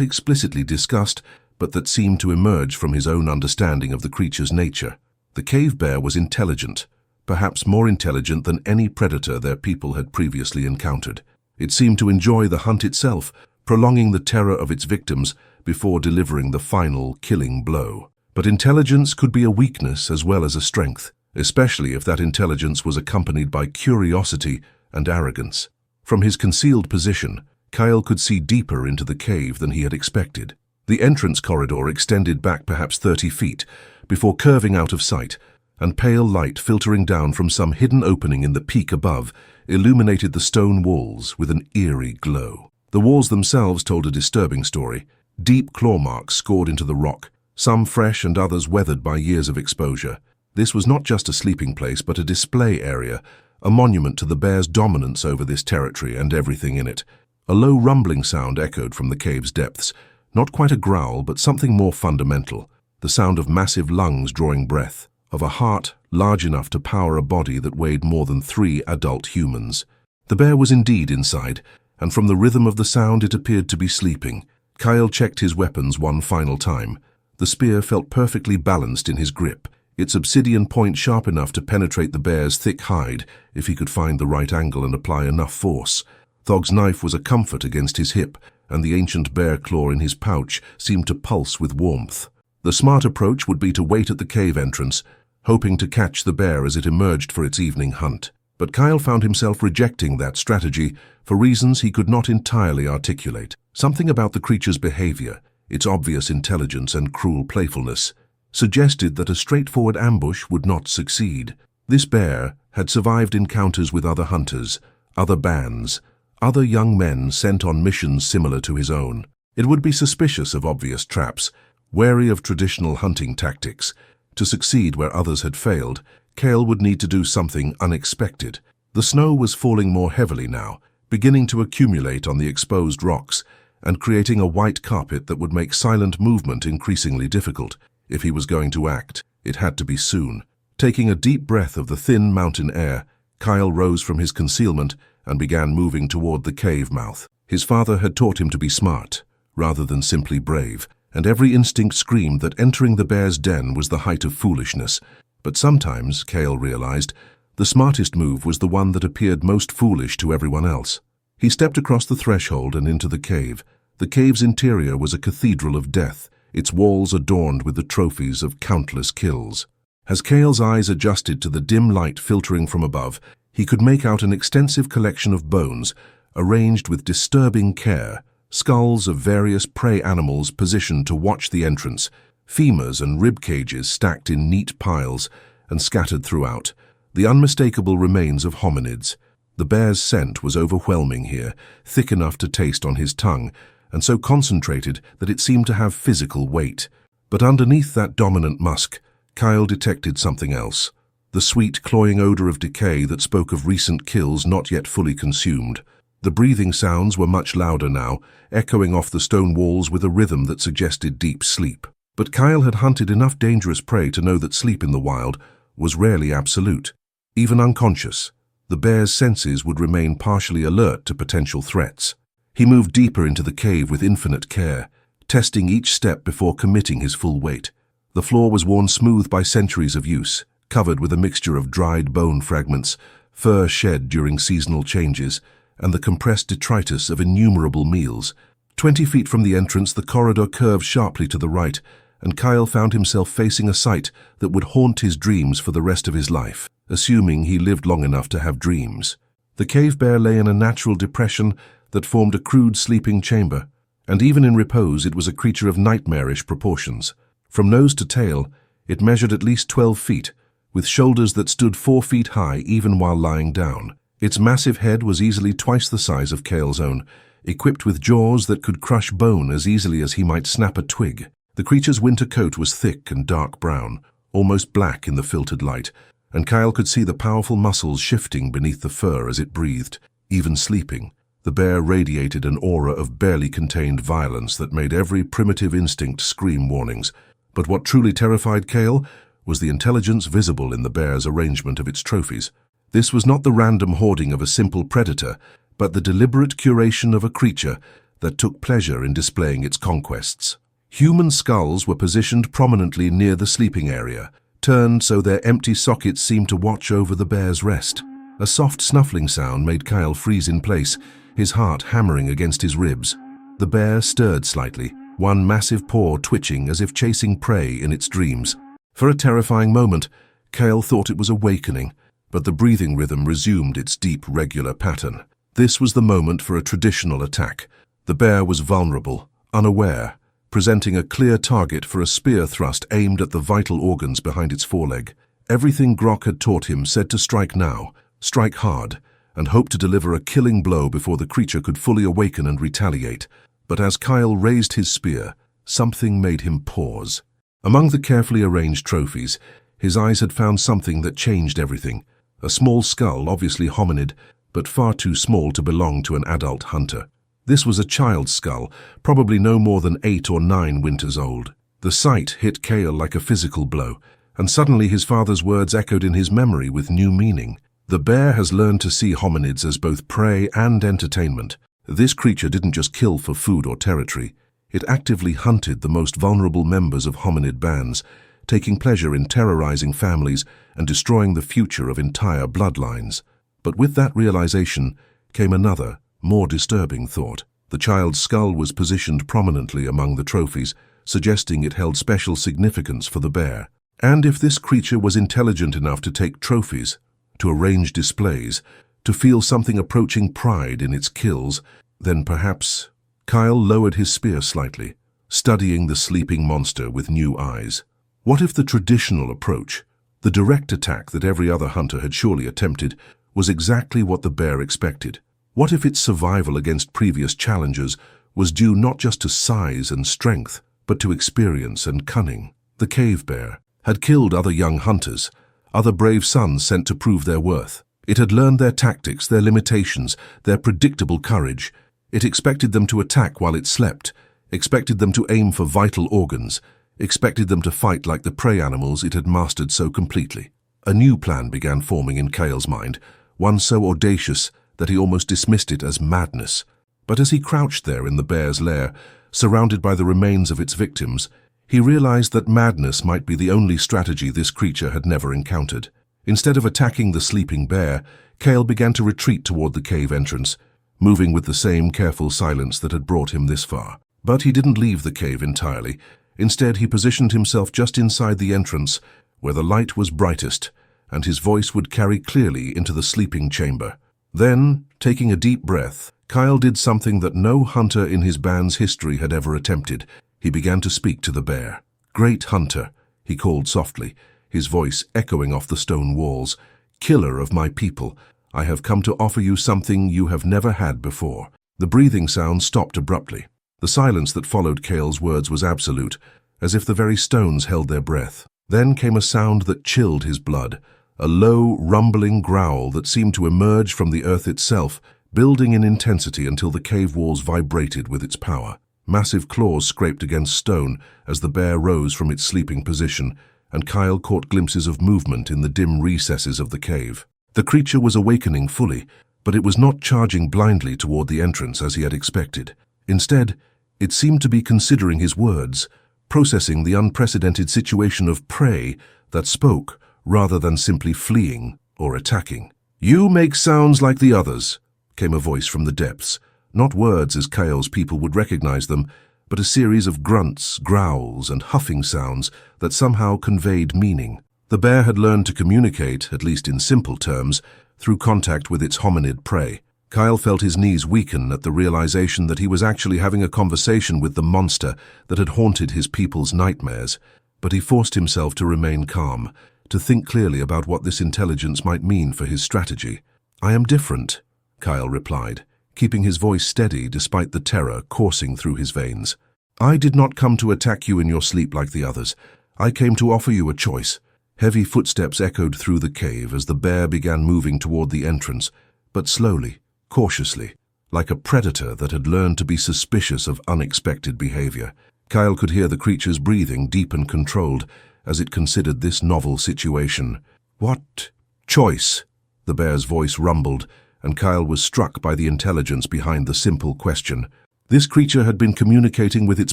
explicitly discussed, but that seemed to emerge from his own understanding of the creature's nature. The cave bear was intelligent, perhaps more intelligent than any predator their people had previously encountered. It seemed to enjoy the hunt itself, prolonging the terror of its victims before delivering the final killing blow. But intelligence could be a weakness as well as a strength, especially if that intelligence was accompanied by curiosity and arrogance. From his concealed position, Kael could see deeper into the cave than he had expected. The entrance corridor extended back perhaps 30 feet before curving out of sight, and pale light filtering down from some hidden opening in the peak above illuminated the stone walls with an eerie glow. The walls themselves told a disturbing story. Deep claw marks scored into the rock, some fresh and others weathered by years of exposure. This was not just a sleeping place but a display area, a monument to the bear's dominance over this territory and everything in it. A low rumbling sound echoed from the cave's depths, not quite a growl but something more fundamental, the sound of massive lungs drawing breath, of a heart large enough to power a body that weighed more than 3 adult humans. The bear was indeed inside, and from the rhythm of the sound it appeared to be sleeping. Kael checked his weapons one final time. The spear felt perfectly balanced in his grip, its obsidian point sharp enough to penetrate the bear's thick hide if he could find the right angle and apply enough force. Thog's knife was a comfort against his hip, and the ancient bear claw in his pouch seemed to pulse with warmth. The smart approach would be to wait at the cave entrance, hoping to catch the bear as it emerged for its evening hunt. But Kael found himself rejecting that strategy for reasons he could not entirely articulate. Something about the creature's behavior, its obvious intelligence and cruel playfulness, suggested that a straightforward ambush would not succeed. This bear had survived encounters with other hunters, other bands, other young men sent on missions similar to his own. It would be suspicious of obvious traps, wary of traditional hunting tactics. To succeed where others had failed, Kael would need to do something unexpected. The snow was falling more heavily now, beginning to accumulate on the exposed rocks and creating a white carpet that would make silent movement increasingly difficult. If he was going to act, it had to be soon. Taking a deep breath of the thin mountain air, Kael rose from his concealment and began moving toward the cave mouth. His father had taught him to be smart, rather than simply brave, and every instinct screamed that entering the bear's den was the height of foolishness. But sometimes, Kael realized, the smartest move was the one that appeared most foolish to everyone else. He stepped across the threshold and into the cave. The cave's interior was a cathedral of death, its walls adorned with the trophies of countless kills. As Kael's eyes adjusted to the dim light filtering from above, he could make out an extensive collection of bones, arranged with disturbing care, skulls of various prey animals positioned to watch the entrance, femurs and rib cages stacked in neat piles and scattered throughout, the unmistakable remains of hominids. The bear's scent was overwhelming here, thick enough to taste on his tongue, and so concentrated that it seemed to have physical weight. But underneath that dominant musk, Kael detected something else, the sweet, cloying odor of decay that spoke of recent kills not yet fully consumed. The breathing sounds were much louder now, echoing off the stone walls with a rhythm that suggested deep sleep. But Kael had hunted enough dangerous prey to know that sleep in the wild was rarely absolute. Even unconscious, the bear's senses would remain partially alert to potential threats. He moved deeper into the cave with infinite care, testing each step before committing his full weight. The floor was worn smooth by centuries of use, covered with a mixture of dried bone fragments, fur shed during seasonal changes, and the compressed detritus of innumerable meals. 20 feet from the entrance, the corridor curved sharply to the right, and Kael found himself facing a sight that would haunt his dreams for the rest of his life, assuming he lived long enough to have dreams. The cave bear lay in a natural depression that formed a crude sleeping chamber, and even in repose it was a creature of nightmarish proportions. From nose to tail, it measured at least 12 feet, with shoulders that stood 4 feet high even while lying down. Its massive head was easily twice the size of Kael's own, equipped with jaws that could crush bone as easily as he might snap a twig. The creature's winter coat was thick and dark brown, almost black in the filtered light, and Kael could see the powerful muscles shifting beneath the fur as it breathed. Even sleeping, the bear radiated an aura of barely contained violence that made every primitive instinct scream warnings. But what truly terrified Kael was the intelligence visible in the bear's arrangement of its trophies. This was not the random hoarding of a simple predator, but the deliberate curation of a creature that took pleasure in displaying its conquests. Human skulls were positioned prominently near the sleeping area, turned so their empty sockets seemed to watch over the bear's rest. A soft snuffling sound made Kael freeze in place, his heart hammering against his ribs. The bear stirred slightly, one massive paw twitching as if chasing prey in its dreams. For a terrifying moment, Kael thought it was awakening, but the breathing rhythm resumed its deep, regular pattern. This was the moment for a traditional attack. The bear was vulnerable, unaware, presenting a clear target for a spear thrust aimed at the vital organs behind its foreleg. Everything Grok had taught him said to strike now, strike hard, and hope to deliver a killing blow before the creature could fully awaken and retaliate. But as Kael raised his spear, something made him pause. Among the carefully arranged trophies, his eyes had found something that changed everything. A small skull, obviously hominid, but far too small to belong to an adult hunter. This was a child's skull, probably no more than 8 or 9 winters old. The sight hit Kael like a physical blow, and suddenly his father's words echoed in his memory with new meaning. The bear has learned to see hominids as both prey and entertainment. This creature didn't just kill for food or territory. It actively hunted the most vulnerable members of hominid bands, taking pleasure in terrorizing families and destroying the future of entire bloodlines. But with that realization came another, more disturbing thought. The child's skull was positioned prominently among the trophies, suggesting it held special significance for the bear. And if this creature was intelligent enough to take trophies, to arrange displays, to feel something approaching pride in its kills, then perhaps... Kael lowered his spear slightly, studying the sleeping monster with new eyes. What if the traditional approach, the direct attack that every other hunter had surely attempted, was exactly what the bear expected? What if its survival against previous challengers was due not just to size and strength, but to experience and cunning? The cave bear had killed other young hunters, other brave sons sent to prove their worth. It had learned their tactics, their limitations, their predictable courage. It expected them to attack while it slept, expected them to aim for vital organs, expected them to fight like the prey animals it had mastered so completely. A new plan began forming in Kael's mind, one so audacious that he almost dismissed it as madness. But as he crouched there in the bear's lair, surrounded by the remains of its victims, he realized that madness might be the only strategy this creature had never encountered. Instead of attacking the sleeping bear, Kael began to retreat toward the cave entrance, moving with the same careful silence that had brought him this far. But he didn't leave the cave entirely. Instead, he positioned himself just inside the entrance, where the light was brightest, and his voice would carry clearly into the sleeping chamber. Then, taking a deep breath, Kael did something that no hunter in his band's history had ever attempted. He began to speak to the bear. "Great hunter," he called softly, his voice echoing off the stone walls. "Killer of my people, I have come to offer you something you have never had before." The breathing sound stopped abruptly. The silence that followed Kael's words was absolute, as if the very stones held their breath. Then came a sound that chilled his blood, a low, rumbling growl that seemed to emerge from the earth itself, building in intensity until the cave walls vibrated with its power. Massive claws scraped against stone as the bear rose from its sleeping position, and Kael caught glimpses of movement in the dim recesses of the cave. The creature was awakening fully, but it was not charging blindly toward the entrance as he had expected. Instead, it seemed to be considering his words, processing the unprecedented situation of prey that spoke rather than simply fleeing or attacking. "You make sounds like the others," came a voice from the depths, not words as Kael's people would recognize them, but a series of grunts, growls, and huffing sounds that somehow conveyed meaning. The bear had learned to communicate, at least in simple terms, through contact with its hominid prey. Kael felt his knees weaken at the realization that he was actually having a conversation with the monster that had haunted his people's nightmares, but he forced himself to remain calm, to think clearly about what this intelligence might mean for his strategy. "I am different," Kael replied, keeping his voice steady despite the terror coursing through his veins. "I did not come to attack you in your sleep like the others. I came to offer you a choice." Heavy footsteps echoed through the cave as the bear began moving toward the entrance, but slowly, cautiously, like a predator that had learned to be suspicious of unexpected behavior. Kael could hear the creature's breathing, deep and controlled, as it considered this novel situation. "What choice?" the bear's voice rumbled, and Kael was struck by the intelligence behind the simple question. This creature had been communicating with its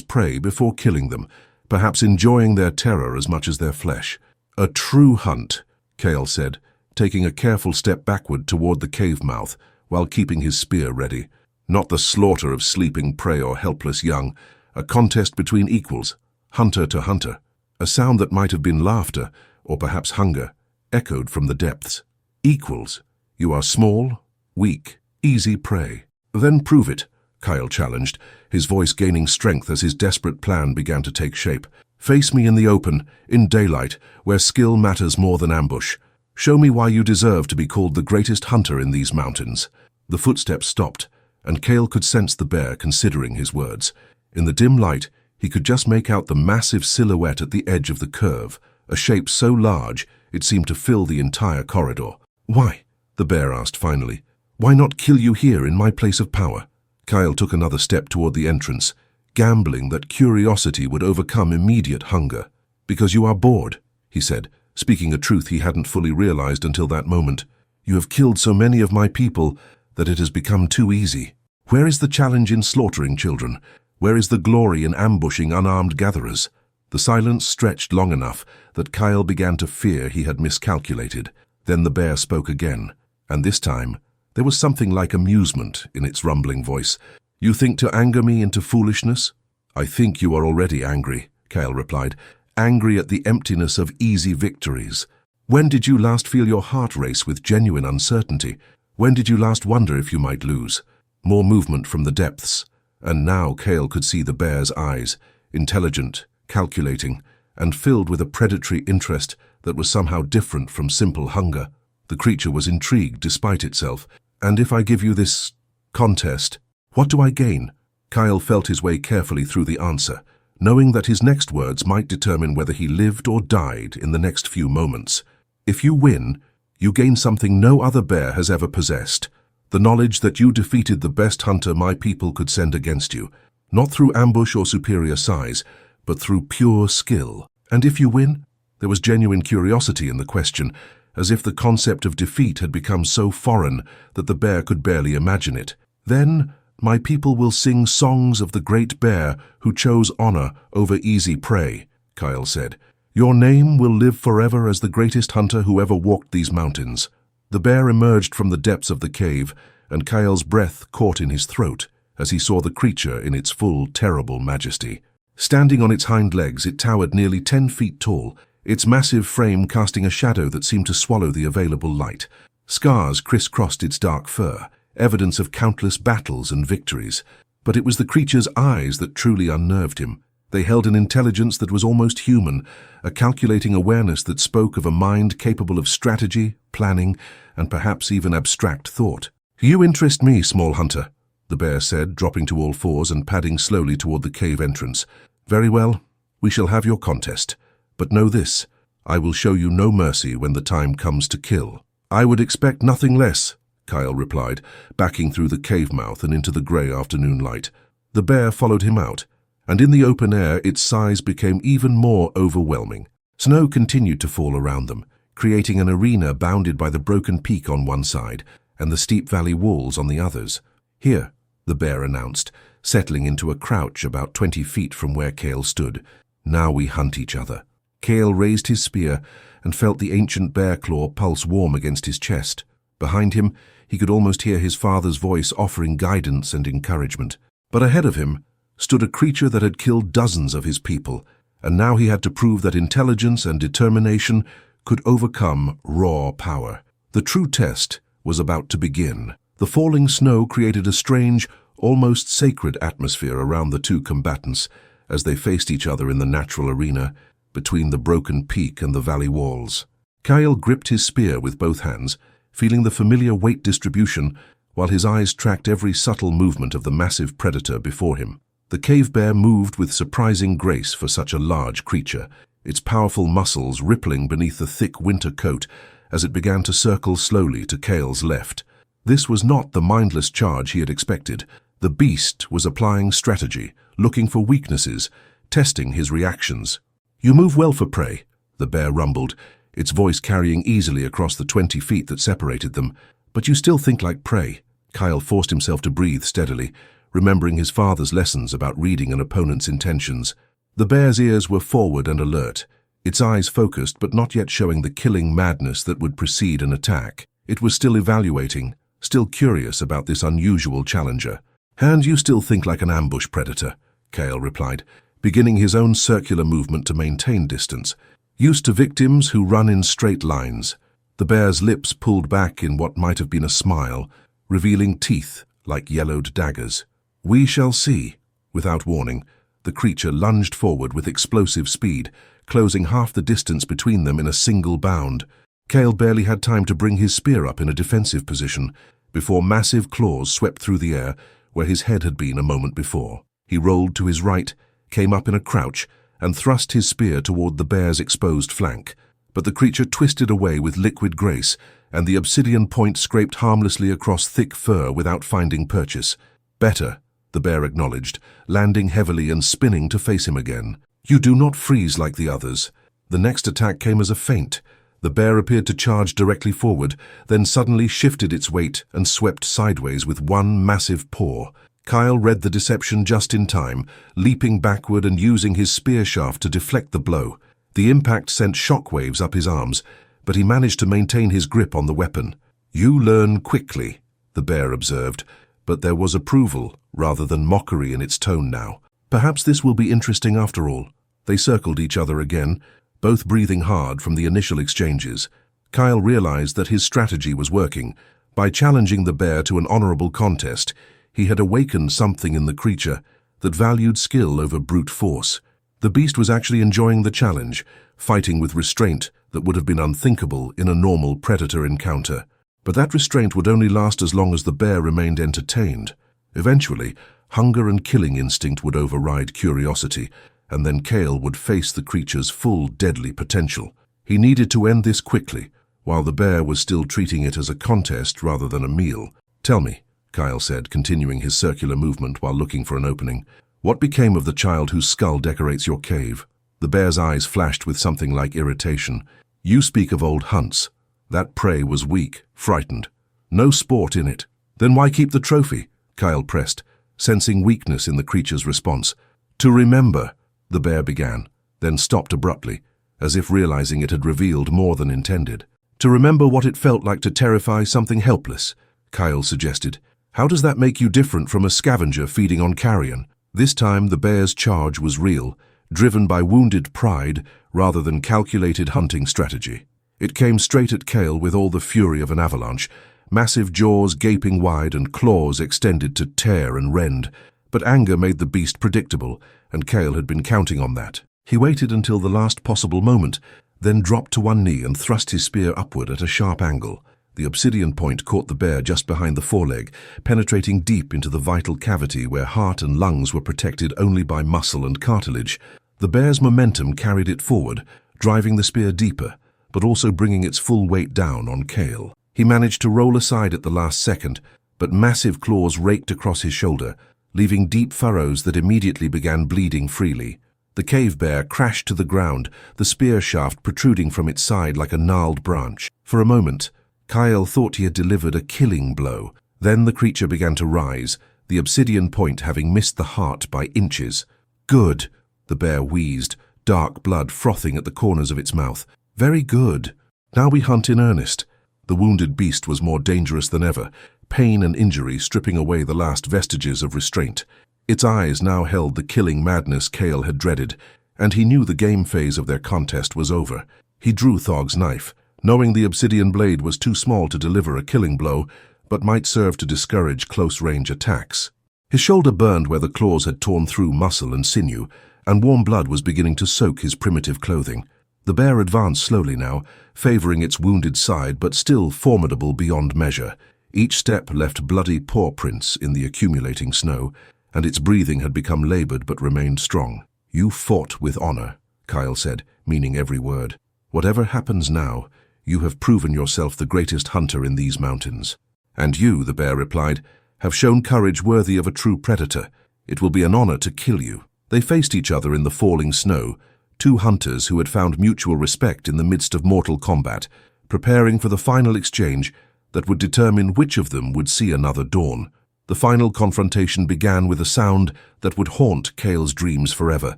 prey before killing them, perhaps enjoying their terror as much as their flesh. "A true hunt," Kael said, taking a careful step backward toward the cave mouth, while keeping his spear ready. "Not the slaughter of sleeping prey or helpless young, a contest between equals, hunter to hunter." A sound that might have been laughter, or perhaps hunger, echoed from the depths. "Equals. You are small, weak, easy prey." "Then prove it," Kael challenged, his voice gaining strength as his desperate plan began to take shape. "Face me in the open, in daylight, where skill matters more than ambush. Show me why you deserve to be called the greatest hunter in these mountains." The footsteps stopped, and Kael could sense the bear considering his words. In the dim light, he could just make out the massive silhouette at the edge of the curve, a shape so large it seemed to fill the entire corridor. "Why?" the bear asked finally. "Why not kill you here in my place of power?" Kael took another step toward the entrance, gambling that curiosity would overcome immediate hunger. "Because you are bored," he said, speaking a truth he hadn't fully realized until that moment. "You have killed so many of my people that it has become too easy. Where is the challenge in slaughtering children? Where is the glory in ambushing unarmed gatherers?" The silence stretched long enough that Kael began to fear he had miscalculated. Then the bear spoke again, and this time there was something like amusement in its rumbling voice. "You think to anger me into foolishness?" "I think you are already angry," Kael replied, "angry at the emptiness of easy victories. When did you last feel your heart race with genuine uncertainty? When did you last wonder if you might lose?" More movement from the depths, and now Kael could see the bear's eyes, intelligent, calculating, and filled with a predatory interest that was somehow different from simple hunger. The creature was intrigued despite itself. "And if I give you this contest, what do I gain?" Kael felt his way carefully through the answer, knowing that his next words might determine whether he lived or died in the next few moments. "If you win, you gain something no other bear has ever possessed. The knowledge that you defeated the best hunter my people could send against you, not through ambush or superior size, but through pure skill. And if you win?" There was genuine curiosity in the question, as if the concept of defeat had become so foreign that the bear could barely imagine it. "Then my people will sing songs of the great bear who chose honor over easy prey," Kael said. "Your name will live forever as the greatest hunter who ever walked these mountains." The bear emerged from the depths of the cave, and Kael's breath caught in his throat as he saw the creature in its full, terrible majesty. Standing on its hind legs, it towered nearly 10 feet tall, its massive frame casting a shadow that seemed to swallow the available light. Scars crisscrossed its dark fur, evidence of countless battles and victories. But it was the creature's eyes that truly unnerved him. They held an intelligence that was almost human, a calculating awareness that spoke of a mind capable of strategy, planning, and perhaps even abstract thought. "You interest me, small hunter," the bear said, dropping to all fours and padding slowly toward the cave entrance. "Very well, we shall have your contest. But know this, I will show you no mercy when the time comes to kill." "I would expect nothing less," Kael replied, backing through the cave mouth and into the grey afternoon light. The bear followed him out, and in the open air its size became even more overwhelming. Snow continued to fall around them, creating an arena bounded by the broken peak on one side and the steep valley walls on the others. "Here," the bear announced, settling into a crouch about 20 feet from where Kael stood. "Now we hunt each other." Kael raised his spear and felt the ancient bear claw pulse warm against his chest. Behind him, he could almost hear his father's voice offering guidance and encouragement. But ahead of him stood a creature that had killed dozens of his people, and now he had to prove that intelligence and determination could overcome raw power. The true test was about to begin. The falling snow created a strange, almost sacred atmosphere around the two combatants as they faced each other in the natural arena between the broken peak and the valley walls. Kael gripped his spear with both hands, feeling the familiar weight distribution while his eyes tracked every subtle movement of the massive predator before him. The cave bear moved with surprising grace for such a large creature, its powerful muscles rippling beneath the thick winter coat as it began to circle slowly to Kael's left. This was not the mindless charge he had expected. The beast was applying strategy, looking for weaknesses, testing his reactions. "You move well for prey," the bear rumbled, its voice carrying easily across the 20 feet that separated them. But you still think like prey. Kael forced himself to breathe steadily, remembering his father's lessons about reading an opponent's intentions. The bear's ears were forward and alert, its eyes focused but not yet showing the killing madness that would precede an attack. It was still evaluating, still curious about this unusual challenger. "And you still think like an ambush predator," Kael replied, beginning his own circular movement to maintain distance. "Used to victims who run in straight lines." The bear's lips pulled back in what might have been a smile, revealing teeth like yellowed daggers. "We shall see." Without warning, the creature lunged forward with explosive speed, closing half the distance between them in a single bound. Kael barely had time to bring his spear up in a defensive position before massive claws swept through the air where his head had been a moment before. He rolled to his right, came up in a crouch, and thrust his spear toward the bear's exposed flank. But the creature twisted away with liquid grace, and the obsidian point scraped harmlessly across thick fur without finding purchase. "Better," the bear acknowledged, landing heavily and spinning to face him again. "You do not freeze like the others." The next attack came as a feint. The bear appeared to charge directly forward, then suddenly shifted its weight and swept sideways with one massive paw. Kael read the deception just in time, leaping backward and using his spear shaft to deflect the blow. The impact sent shockwaves up his arms, but he managed to maintain his grip on the weapon. "You learn quickly," the bear observed, but there was approval rather than mockery in its tone now. "Perhaps this will be interesting after all." They circled each other again, both breathing hard from the initial exchanges. Kael realized that his strategy was working. By challenging the bear to an honorable contest, he had awakened something in the creature that valued skill over brute force. The beast was actually enjoying the challenge, fighting with restraint that would have been unthinkable in a normal predator encounter. But that restraint would only last as long as the bear remained entertained. Eventually, hunger and killing instinct would override curiosity, and then Kael would face the creature's full deadly potential. He needed to end this quickly, while the bear was still treating it as a contest rather than a meal. "Tell me," Kael said, continuing his circular movement while looking for an opening, "what became of the child whose skull decorates your cave?" The bear's eyes flashed with something like irritation. "You speak of old hunts. That prey was weak, frightened. No sport in it." "Then why keep the trophy?" Kael pressed, sensing weakness in the creature's response. "To remember," the bear began, then stopped abruptly, as if realizing it had revealed more than intended. "To remember what it felt like to terrify something helpless," Kael suggested. "How does that make you different from a scavenger feeding on carrion?" This time the bear's charge was real, driven by wounded pride rather than calculated hunting strategy. It came straight at Kael with all the fury of an avalanche, massive jaws gaping wide and claws extended to tear and rend. But anger made the beast predictable, and Kael had been counting on that. He waited until the last possible moment, then dropped to one knee and thrust his spear upward at a sharp angle. The obsidian point caught the bear just behind the foreleg, penetrating deep into the vital cavity where heart and lungs were protected only by muscle and cartilage. The bear's momentum carried it forward, driving the spear deeper, but also bringing its full weight down on Kael. He managed to roll aside at the last second, but massive claws raked across his shoulder, leaving deep furrows that immediately began bleeding freely. The cave bear crashed to the ground, the spear shaft protruding from its side like a gnarled branch. For a moment, Kael thought he had delivered a killing blow. Then the creature began to rise, the obsidian point having missed the heart by inches. "Good," the bear wheezed, dark blood frothing at the corners of its mouth. "Very good. Now we hunt in earnest." The wounded beast was more dangerous than ever, pain and injury stripping away the last vestiges of restraint. Its eyes now held the killing madness Kael had dreaded, and he knew the game phase of their contest was over. He drew Thog's knife, knowing the obsidian blade was too small to deliver a killing blow, but might serve to discourage close-range attacks. His shoulder burned where the claws had torn through muscle and sinew, and warm blood was beginning to soak his primitive clothing. The bear advanced slowly now, favoring its wounded side but still formidable beyond measure. Each step left bloody paw prints in the accumulating snow, and its breathing had become labored but remained strong. "You fought with honor," Kael said, meaning every word. "Whatever happens now, you have proven yourself the greatest hunter in these mountains." "And you," the bear replied, "have shown courage worthy of a true predator. It will be an honor to kill you." They faced each other in the falling snow, two hunters who had found mutual respect in the midst of mortal combat, preparing for the final exchange that would determine which of them would see another dawn. The final confrontation began with a sound that would haunt Kael's dreams forever,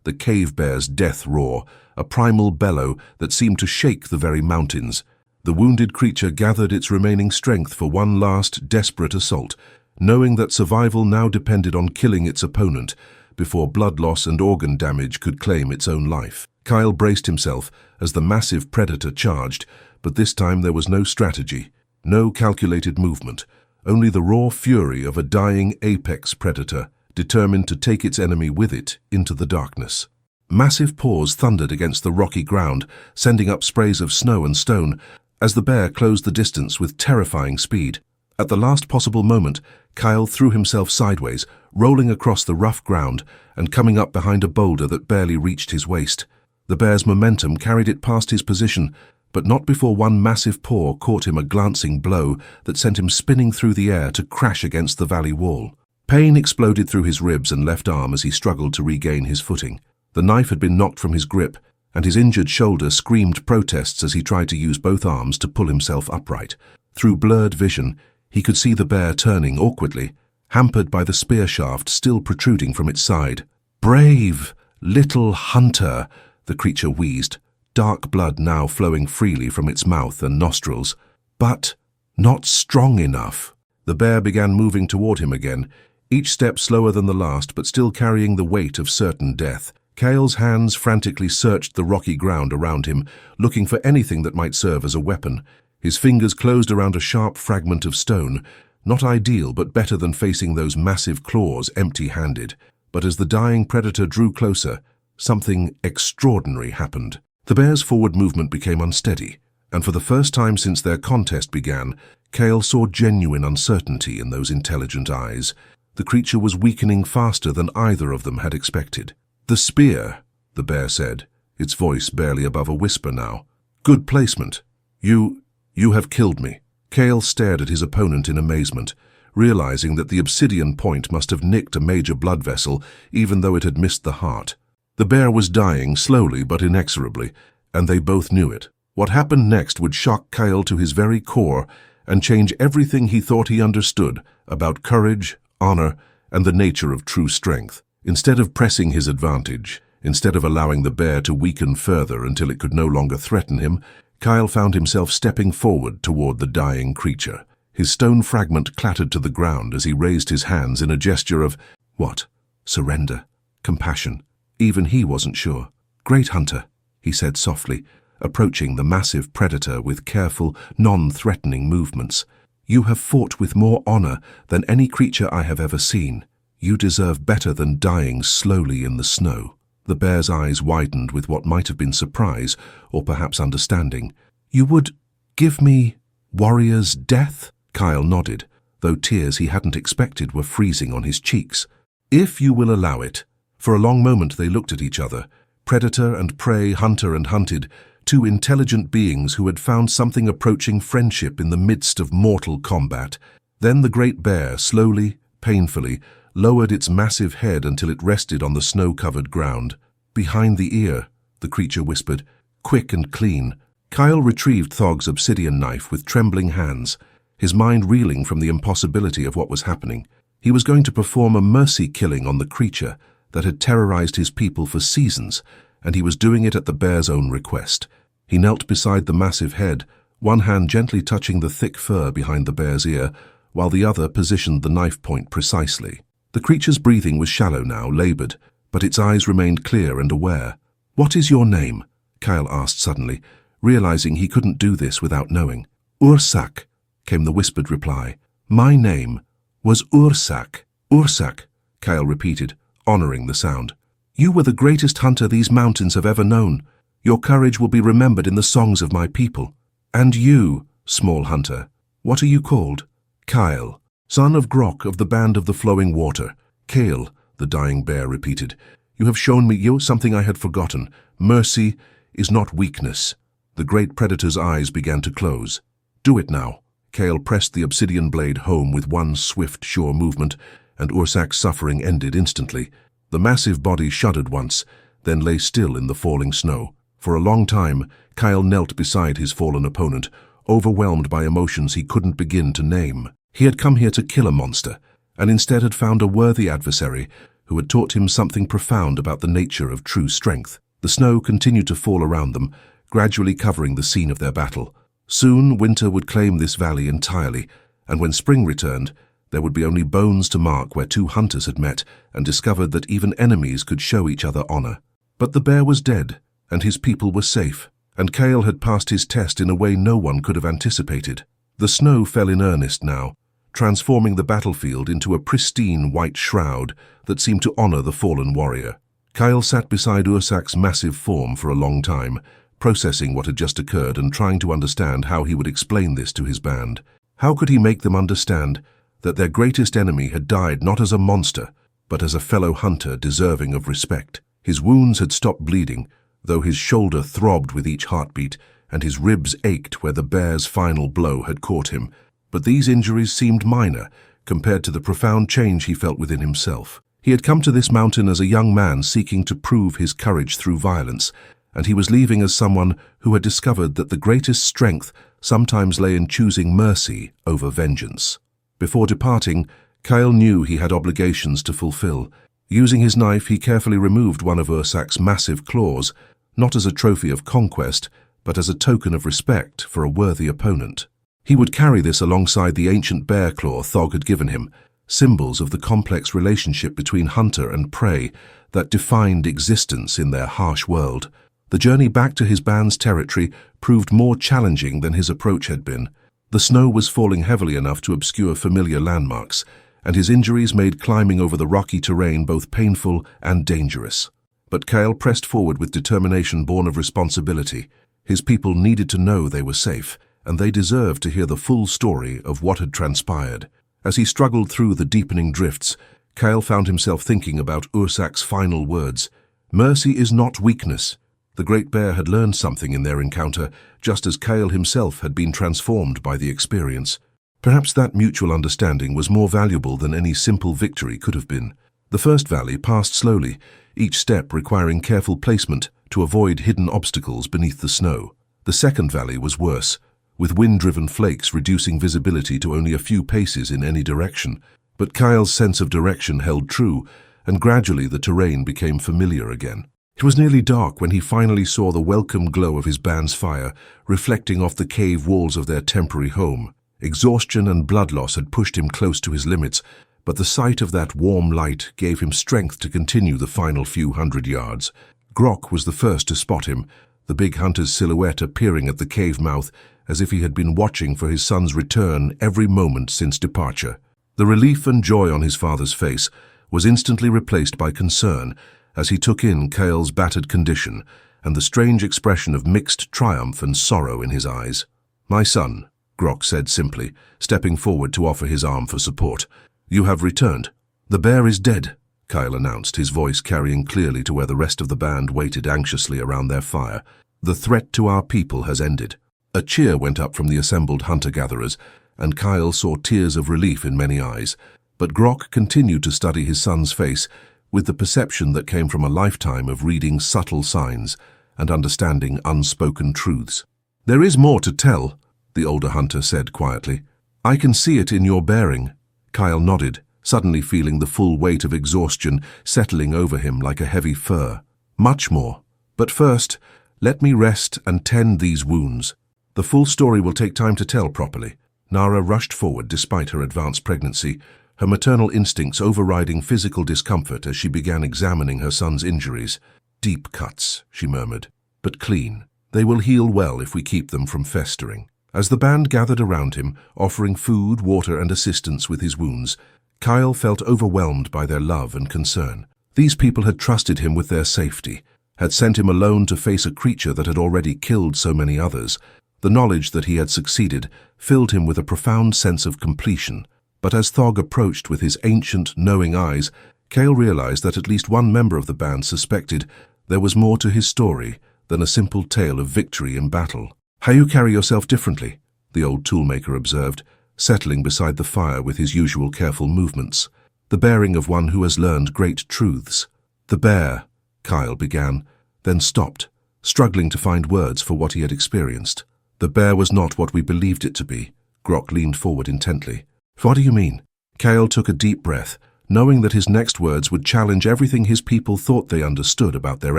the cave bear's death roar, a primal bellow that seemed to shake the very mountains. The wounded creature gathered its remaining strength for one last, desperate assault, knowing that survival now depended on killing its opponent before blood loss and organ damage could claim its own life. Kael braced himself as the massive predator charged, but this time there was no strategy, no calculated movement, only the raw fury of a dying apex predator, determined to take its enemy with it into the darkness. Massive paws thundered against the rocky ground, sending up sprays of snow and stone, as the bear closed the distance with terrifying speed. At the last possible moment, Kael threw himself sideways, rolling across the rough ground and coming up behind a boulder that barely reached his waist. The bear's momentum carried it past his position, but not before one massive paw caught him a glancing blow that sent him spinning through the air to crash against the valley wall. Pain exploded through his ribs and left arm as he struggled to regain his footing. The knife had been knocked from his grip, and his injured shoulder screamed protests as he tried to use both arms to pull himself upright. Through blurred vision, he could see the bear turning awkwardly, hampered by the spear shaft still protruding from its side. "Brave little hunter," the creature wheezed, dark blood now flowing freely from its mouth and nostrils. "But not strong enough." The bear began moving toward him again, each step slower than the last but still carrying the weight of certain death. Kael's hands frantically searched the rocky ground around him, looking for anything that might serve as a weapon. His fingers closed around a sharp fragment of stone, not ideal but better than facing those massive claws empty-handed. But as the dying predator drew closer, something extraordinary happened. The bear's forward movement became unsteady, and for the first time since their contest began, Kael saw genuine uncertainty in those intelligent eyes. The creature was weakening faster than either of them had expected. "The spear," the bear said, its voice barely above a whisper now. "Good placement. You have killed me." Kael stared at his opponent in amazement, realizing that the obsidian point must have nicked a major blood vessel, even though it had missed the heart. The bear was dying slowly but inexorably, and they both knew it. What happened next would shock Kael to his very core and change everything he thought he understood about courage, honor, and the nature of true strength. Instead of pressing his advantage, instead of allowing the bear to weaken further until it could no longer threaten him, Kael found himself stepping forward toward the dying creature. His stone fragment clattered to the ground as he raised his hands in a gesture of, what? Surrender? Compassion? Even he wasn't sure. "Great hunter," he said softly, approaching the massive predator with careful, non-threatening movements. "You have fought with more honor than any creature I have ever seen. You deserve better than dying slowly in the snow." The bear's eyes widened with what might have been surprise or perhaps understanding. "You would give me warrior's death?" Kael nodded, though tears he hadn't expected were freezing on his cheeks. "If you will allow it." For a long moment they looked at each other, predator and prey, hunter and hunted, two intelligent beings who had found something approaching friendship in the midst of mortal combat. Then the great bear, slowly, painfully, lowered its massive head until it rested on the snow-covered ground. "Behind the ear," the creature whispered, "quick and clean." Kael retrieved Thog's obsidian knife with trembling hands, his mind reeling from the impossibility of what was happening. He was going to perform a mercy killing on the creature that had terrorized his people for seasons, and he was doing it at the bear's own request. He knelt beside the massive head, one hand gently touching the thick fur behind the bear's ear, while the other positioned the knife point precisely. The creature's breathing was shallow now, labored, but its eyes remained clear and aware. "What is your name?" Kael asked suddenly, realizing he couldn't do this without knowing. "Ursak," came the whispered reply. "My name was Ursak." "Ursak," Kael repeated, honoring the sound. "You were the greatest hunter these mountains have ever known. Your courage will be remembered in the songs of my people. And you, small hunter, what are you called?" "Kael, son of Grok of the Band of the Flowing Water." "Kael," the dying bear repeated, "you have shown me something I had forgotten. Mercy is not weakness." The great predator's eyes began to close. "Do it now." Kael pressed the obsidian blade home with one swift, sure movement, and Ursak's suffering ended instantly. The massive body shuddered once, then lay still in the falling snow. For a long time, Kael knelt beside his fallen opponent, overwhelmed by emotions he couldn't begin to name. He had come here to kill a monster, and instead had found a worthy adversary who had taught him something profound about the nature of true strength. The snow continued to fall around them, gradually covering the scene of their battle. Soon, winter would claim this valley entirely, and when spring returned, there would be only bones to mark where two hunters had met and discovered that even enemies could show each other honor. But the bear was dead, and his people were safe, and Kael had passed his test in a way no one could have anticipated. The snow fell in earnest now, transforming the battlefield into a pristine white shroud that seemed to honor the fallen warrior. Kael sat beside Ursak's massive form for a long time, processing what had just occurred and trying to understand how he would explain this to his band. How could he make them understand that their greatest enemy had died not as a monster, but as a fellow hunter deserving of respect? His wounds had stopped bleeding, though his shoulder throbbed with each heartbeat, and his ribs ached where the bear's final blow had caught him. But these injuries seemed minor compared to the profound change he felt within himself. He had come to this mountain as a young man seeking to prove his courage through violence, and he was leaving as someone who had discovered that the greatest strength sometimes lay in choosing mercy over vengeance. Before departing, Kael knew he had obligations to fulfill. Using his knife, he carefully removed one of Ursak's massive claws, not as a trophy of conquest, but as a token of respect for a worthy opponent. He would carry this alongside the ancient bear claw Thog had given him, symbols of the complex relationship between hunter and prey that defined existence in their harsh world. The journey back to his band's territory proved more challenging than his approach had been. The snow was falling heavily enough to obscure familiar landmarks, and his injuries made climbing over the rocky terrain both painful and dangerous. But Kael pressed forward with determination born of responsibility. His people needed to know they were safe, and they deserved to hear the full story of what had transpired. As he struggled through the deepening drifts, Kael found himself thinking about Ursak's final words. Mercy is not weakness. The great bear had learned something in their encounter, just as Kael himself had been transformed by the experience. Perhaps that mutual understanding was more valuable than any simple victory could have been. The first valley passed slowly, each step requiring careful placement to avoid hidden obstacles beneath the snow. The second valley was worse, with wind-driven flakes reducing visibility to only a few paces in any direction. But Kael's sense of direction held true, and gradually the terrain became familiar again. It was nearly dark when he finally saw the welcome glow of his band's fire reflecting off the cave walls of their temporary home. Exhaustion and blood loss had pushed him close to his limits, but the sight of that warm light gave him strength to continue the final few hundred yards. Grok was the first to spot him, the big hunter's silhouette appearing at the cave mouth as if he had been watching for his son's return every moment since departure. The relief and joy on his father's face was instantly replaced by concern as he took in Kael's battered condition and the strange expression of mixed triumph and sorrow in his eyes. "My son," Grok said simply, stepping forward to offer his arm for support. "You have returned." "The bear is dead," Kael announced, his voice carrying clearly to where the rest of the band waited anxiously around their fire. "The threat to our people has ended." A cheer went up from the assembled hunter-gatherers, and Kael saw tears of relief in many eyes. But Grok continued to study his son's face with the perception that came from a lifetime of reading subtle signs and understanding unspoken truths. "There is more to tell," the older hunter said quietly. "I can see it in your bearing." Kael nodded, suddenly feeling the full weight of exhaustion settling over him like a heavy fur. "Much more. But first, let me rest and tend these wounds. The full story will take time to tell properly." Nara rushed forward despite her advanced pregnancy, her maternal instincts overriding physical discomfort as she began examining her son's injuries. "Deep cuts," she murmured, "but clean. They will heal well if we keep them from festering." As the band gathered around him, offering food, water, and assistance with his wounds, Kael felt overwhelmed by their love and concern. These people had trusted him with their safety, had sent him alone to face a creature that had already killed so many others. The knowledge that he had succeeded filled him with a profound sense of completion. But as Thog approached with his ancient, knowing eyes, Kael realized that at least one member of the band suspected there was more to his story than a simple tale of victory in battle. "How you carry yourself differently," the old toolmaker observed, settling beside the fire with his usual careful movements. "The bearing of one who has learned great truths." The bear, Kael began, then stopped, struggling to find words for what he had experienced. The bear was not what we believed it to be. Grok leaned forward intently. What do you mean? Kael took a deep breath, knowing that his next words would challenge everything his people thought they understood about their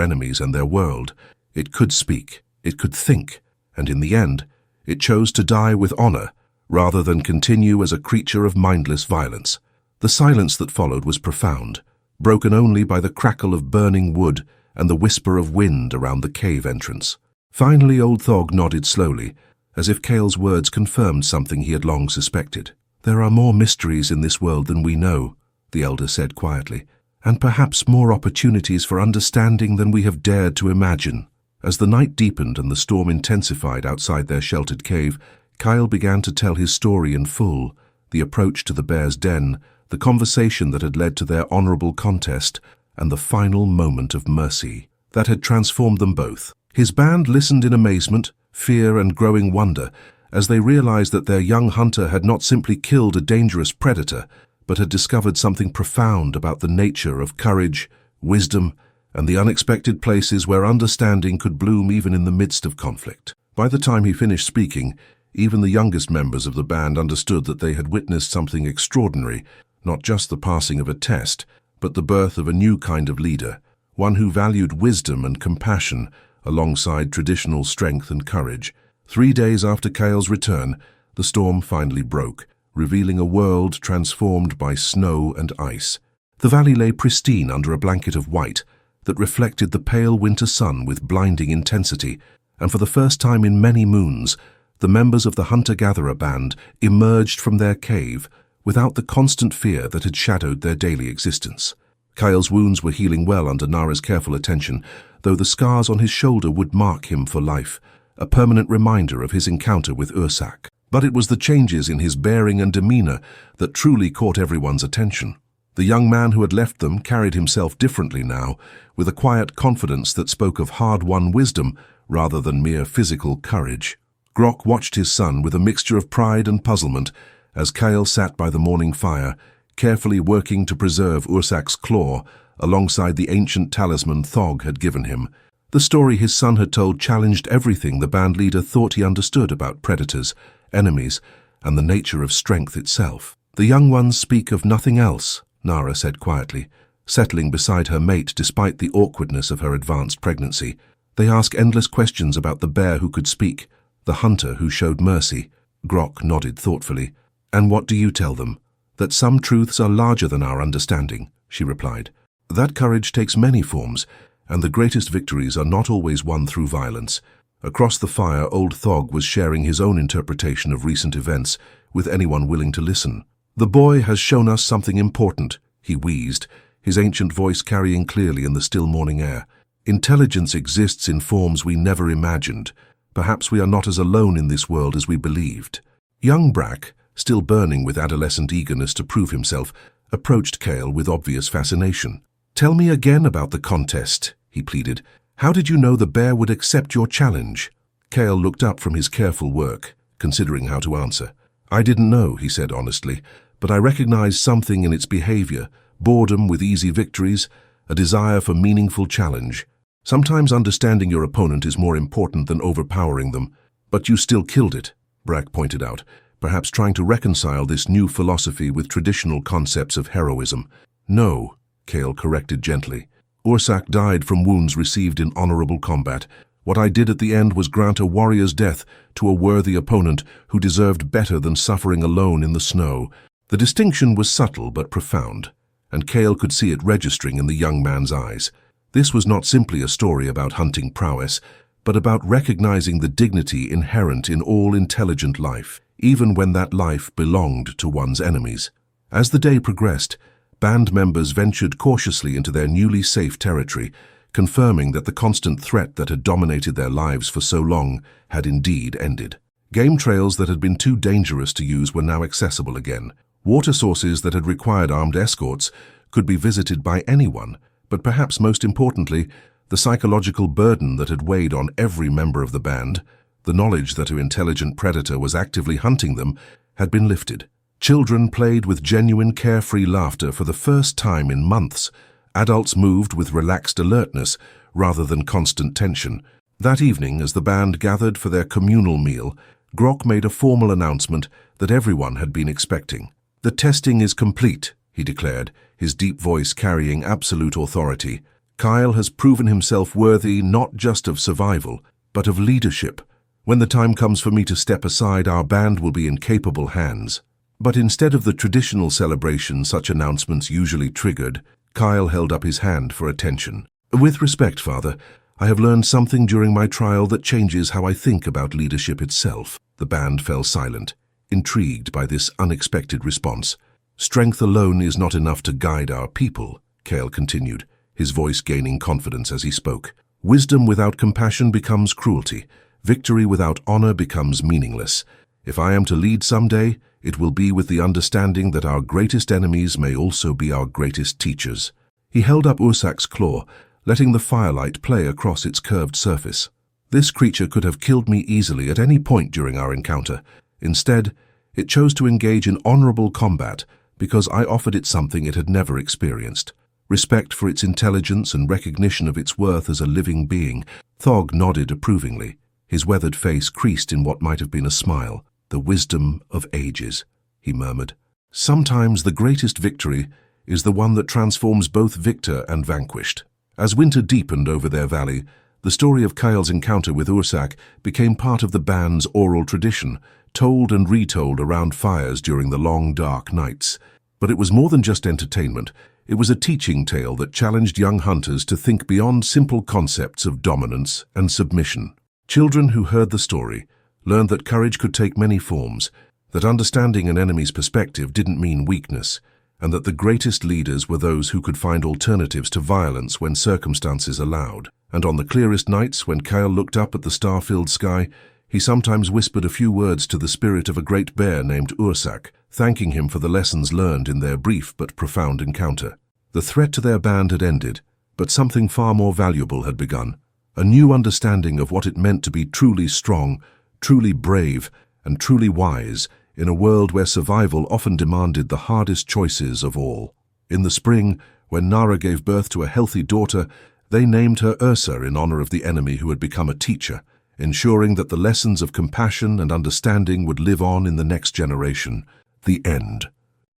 enemies and their world. It could speak, it could think, and in the end, it chose to die with honor, rather than continue as a creature of mindless violence. The silence that followed was profound, broken only by the crackle of burning wood and the whisper of wind around the cave entrance. Finally, old Thog nodded slowly, as if Kael's words confirmed something he had long suspected. There are more mysteries in this world than we know, the elder said quietly, and perhaps more opportunities for understanding than we have dared to imagine. As the night deepened and the storm intensified outside their sheltered cave, Kael began to tell his story in full, the approach to the bear's den, the conversation that had led to their honorable contest, and the final moment of mercy that had transformed them both. His band listened in amazement, fear, and growing wonder as they realized that their young hunter had not simply killed a dangerous predator, but had discovered something profound about the nature of courage, wisdom, and the unexpected places where understanding could bloom even in the midst of conflict. By the time he finished speaking, even the youngest members of the band understood that they had witnessed something extraordinary, not just the passing of a test, but the birth of a new kind of leader, one who valued wisdom and compassion alongside traditional strength and courage. 3 days after Kael's return, the storm finally broke, revealing a world transformed by snow and ice. The valley lay pristine under a blanket of white that reflected the pale winter sun with blinding intensity, and for the first time in many moons, the members of the hunter-gatherer band emerged from their cave without the constant fear that had shadowed their daily existence. Kael's wounds were healing well under Nara's careful attention, though the scars on his shoulder would mark him for life, a permanent reminder of his encounter with Ursak. But it was the changes in his bearing and demeanor that truly caught everyone's attention. The young man who had left them carried himself differently now, with a quiet confidence that spoke of hard-won wisdom rather than mere physical courage. Grok watched his son with a mixture of pride and puzzlement as Kael sat by the morning fire, carefully working to preserve Ursak's claw alongside the ancient talisman Thog had given him. The story his son had told challenged everything the band leader thought he understood about predators, enemies, and the nature of strength itself. The young ones speak of nothing else, Nara said quietly, settling beside her mate despite the awkwardness of her advanced pregnancy. They ask endless questions about the bear who could speak, the hunter who showed mercy. Grok nodded thoughtfully. And what do you tell them? That some truths are larger than our understanding, she replied. That courage takes many forms, and the greatest victories are not always won through violence. Across the fire, old Thog was sharing his own interpretation of recent events with anyone willing to listen. The boy has shown us something important, he wheezed, his ancient voice carrying clearly in the still morning air. Intelligence exists in forms we never imagined. Perhaps we are not as alone in this world as we believed. Young Brack, still burning with adolescent eagerness to prove himself, approached Kael with obvious fascination. Tell me again about the contest, he pleaded. How did you know the bear would accept your challenge? Kael looked up from his careful work, considering how to answer. I didn't know, he said honestly, but I recognized something in its behavior, boredom with easy victories, a desire for meaningful challenge. Sometimes understanding your opponent is more important than overpowering them. But you still killed it, Brack pointed out, perhaps trying to reconcile this new philosophy with traditional concepts of heroism. No, Kael corrected gently. Ursak died from wounds received in honorable combat. What I did at the end was grant a warrior's death to a worthy opponent who deserved better than suffering alone in the snow. The distinction was subtle but profound, and Kael could see it registering in the young man's eyes. This was not simply a story about hunting prowess, but about recognizing the dignity inherent in all intelligent life, even when that life belonged to one's enemies. As the day progressed, band members ventured cautiously into their newly safe territory, confirming that the constant threat that had dominated their lives for so long had indeed ended. Game trails that had been too dangerous to use were now accessible again. Water sources that had required armed escorts could be visited by anyone, but perhaps most importantly, the psychological burden that had weighed on every member of the band, the knowledge that an intelligent predator was actively hunting them, had been lifted. Children played with genuine carefree laughter for the first time in months, Adults moved with relaxed alertness rather than constant tension. That evening, as the band gathered for their communal meal, Grok made a formal announcement that everyone had been expecting. "The testing is complete," he declared, his deep voice carrying absolute authority. "Kael has proven himself worthy not just of survival, but of leadership. When the time comes for me to step aside, our band will be in capable hands." But instead of the traditional celebration such announcements usually triggered, Kael held up his hand for attention. "With respect, Father, I have learned something during my trial that changes how I think about leadership itself." The band fell silent, intrigued by this unexpected response. "Strength alone is not enough to guide our people," Kael continued, his voice gaining confidence as he spoke. "Wisdom without compassion becomes cruelty. Victory without honor becomes meaningless. If I am to lead someday, it will be with the understanding that our greatest enemies may also be our greatest teachers." He held up Ursak's claw, letting the firelight play across its curved surface. "This creature could have killed me easily at any point during our encounter. Instead, it chose to engage in honorable combat because I offered it something it had never experienced. Respect for its intelligence and recognition of its worth as a living being." Thog nodded approvingly, his weathered face creased in what might have been a smile. "The wisdom of ages," he murmured. "Sometimes the greatest victory is the one that transforms both victor and vanquished." As winter deepened over their valley, the story of Kael's encounter with Ursak became part of the band's oral tradition, told and retold around fires during the long, dark nights. But it was more than just entertainment. It was a teaching tale that challenged young hunters to think beyond simple concepts of dominance and submission. Children who heard the story learned that courage could take many forms, that understanding an enemy's perspective didn't mean weakness, and that the greatest leaders were those who could find alternatives to violence when circumstances allowed. And on the clearest nights, when Kael looked up at the star-filled sky, he sometimes whispered a few words to the spirit of a great bear named Ursak, thanking him for the lessons learned in their brief but profound encounter. The threat to their band had ended, but something far more valuable had begun. A new understanding of what it meant to be truly strong, truly brave, and truly wise in a world where survival often demanded the hardest choices of all. In the spring, when Nara gave birth to a healthy daughter, they named her Ursa in honor of the enemy who had become a teacher, ensuring that the lessons of compassion and understanding would live on in the next generation. The end.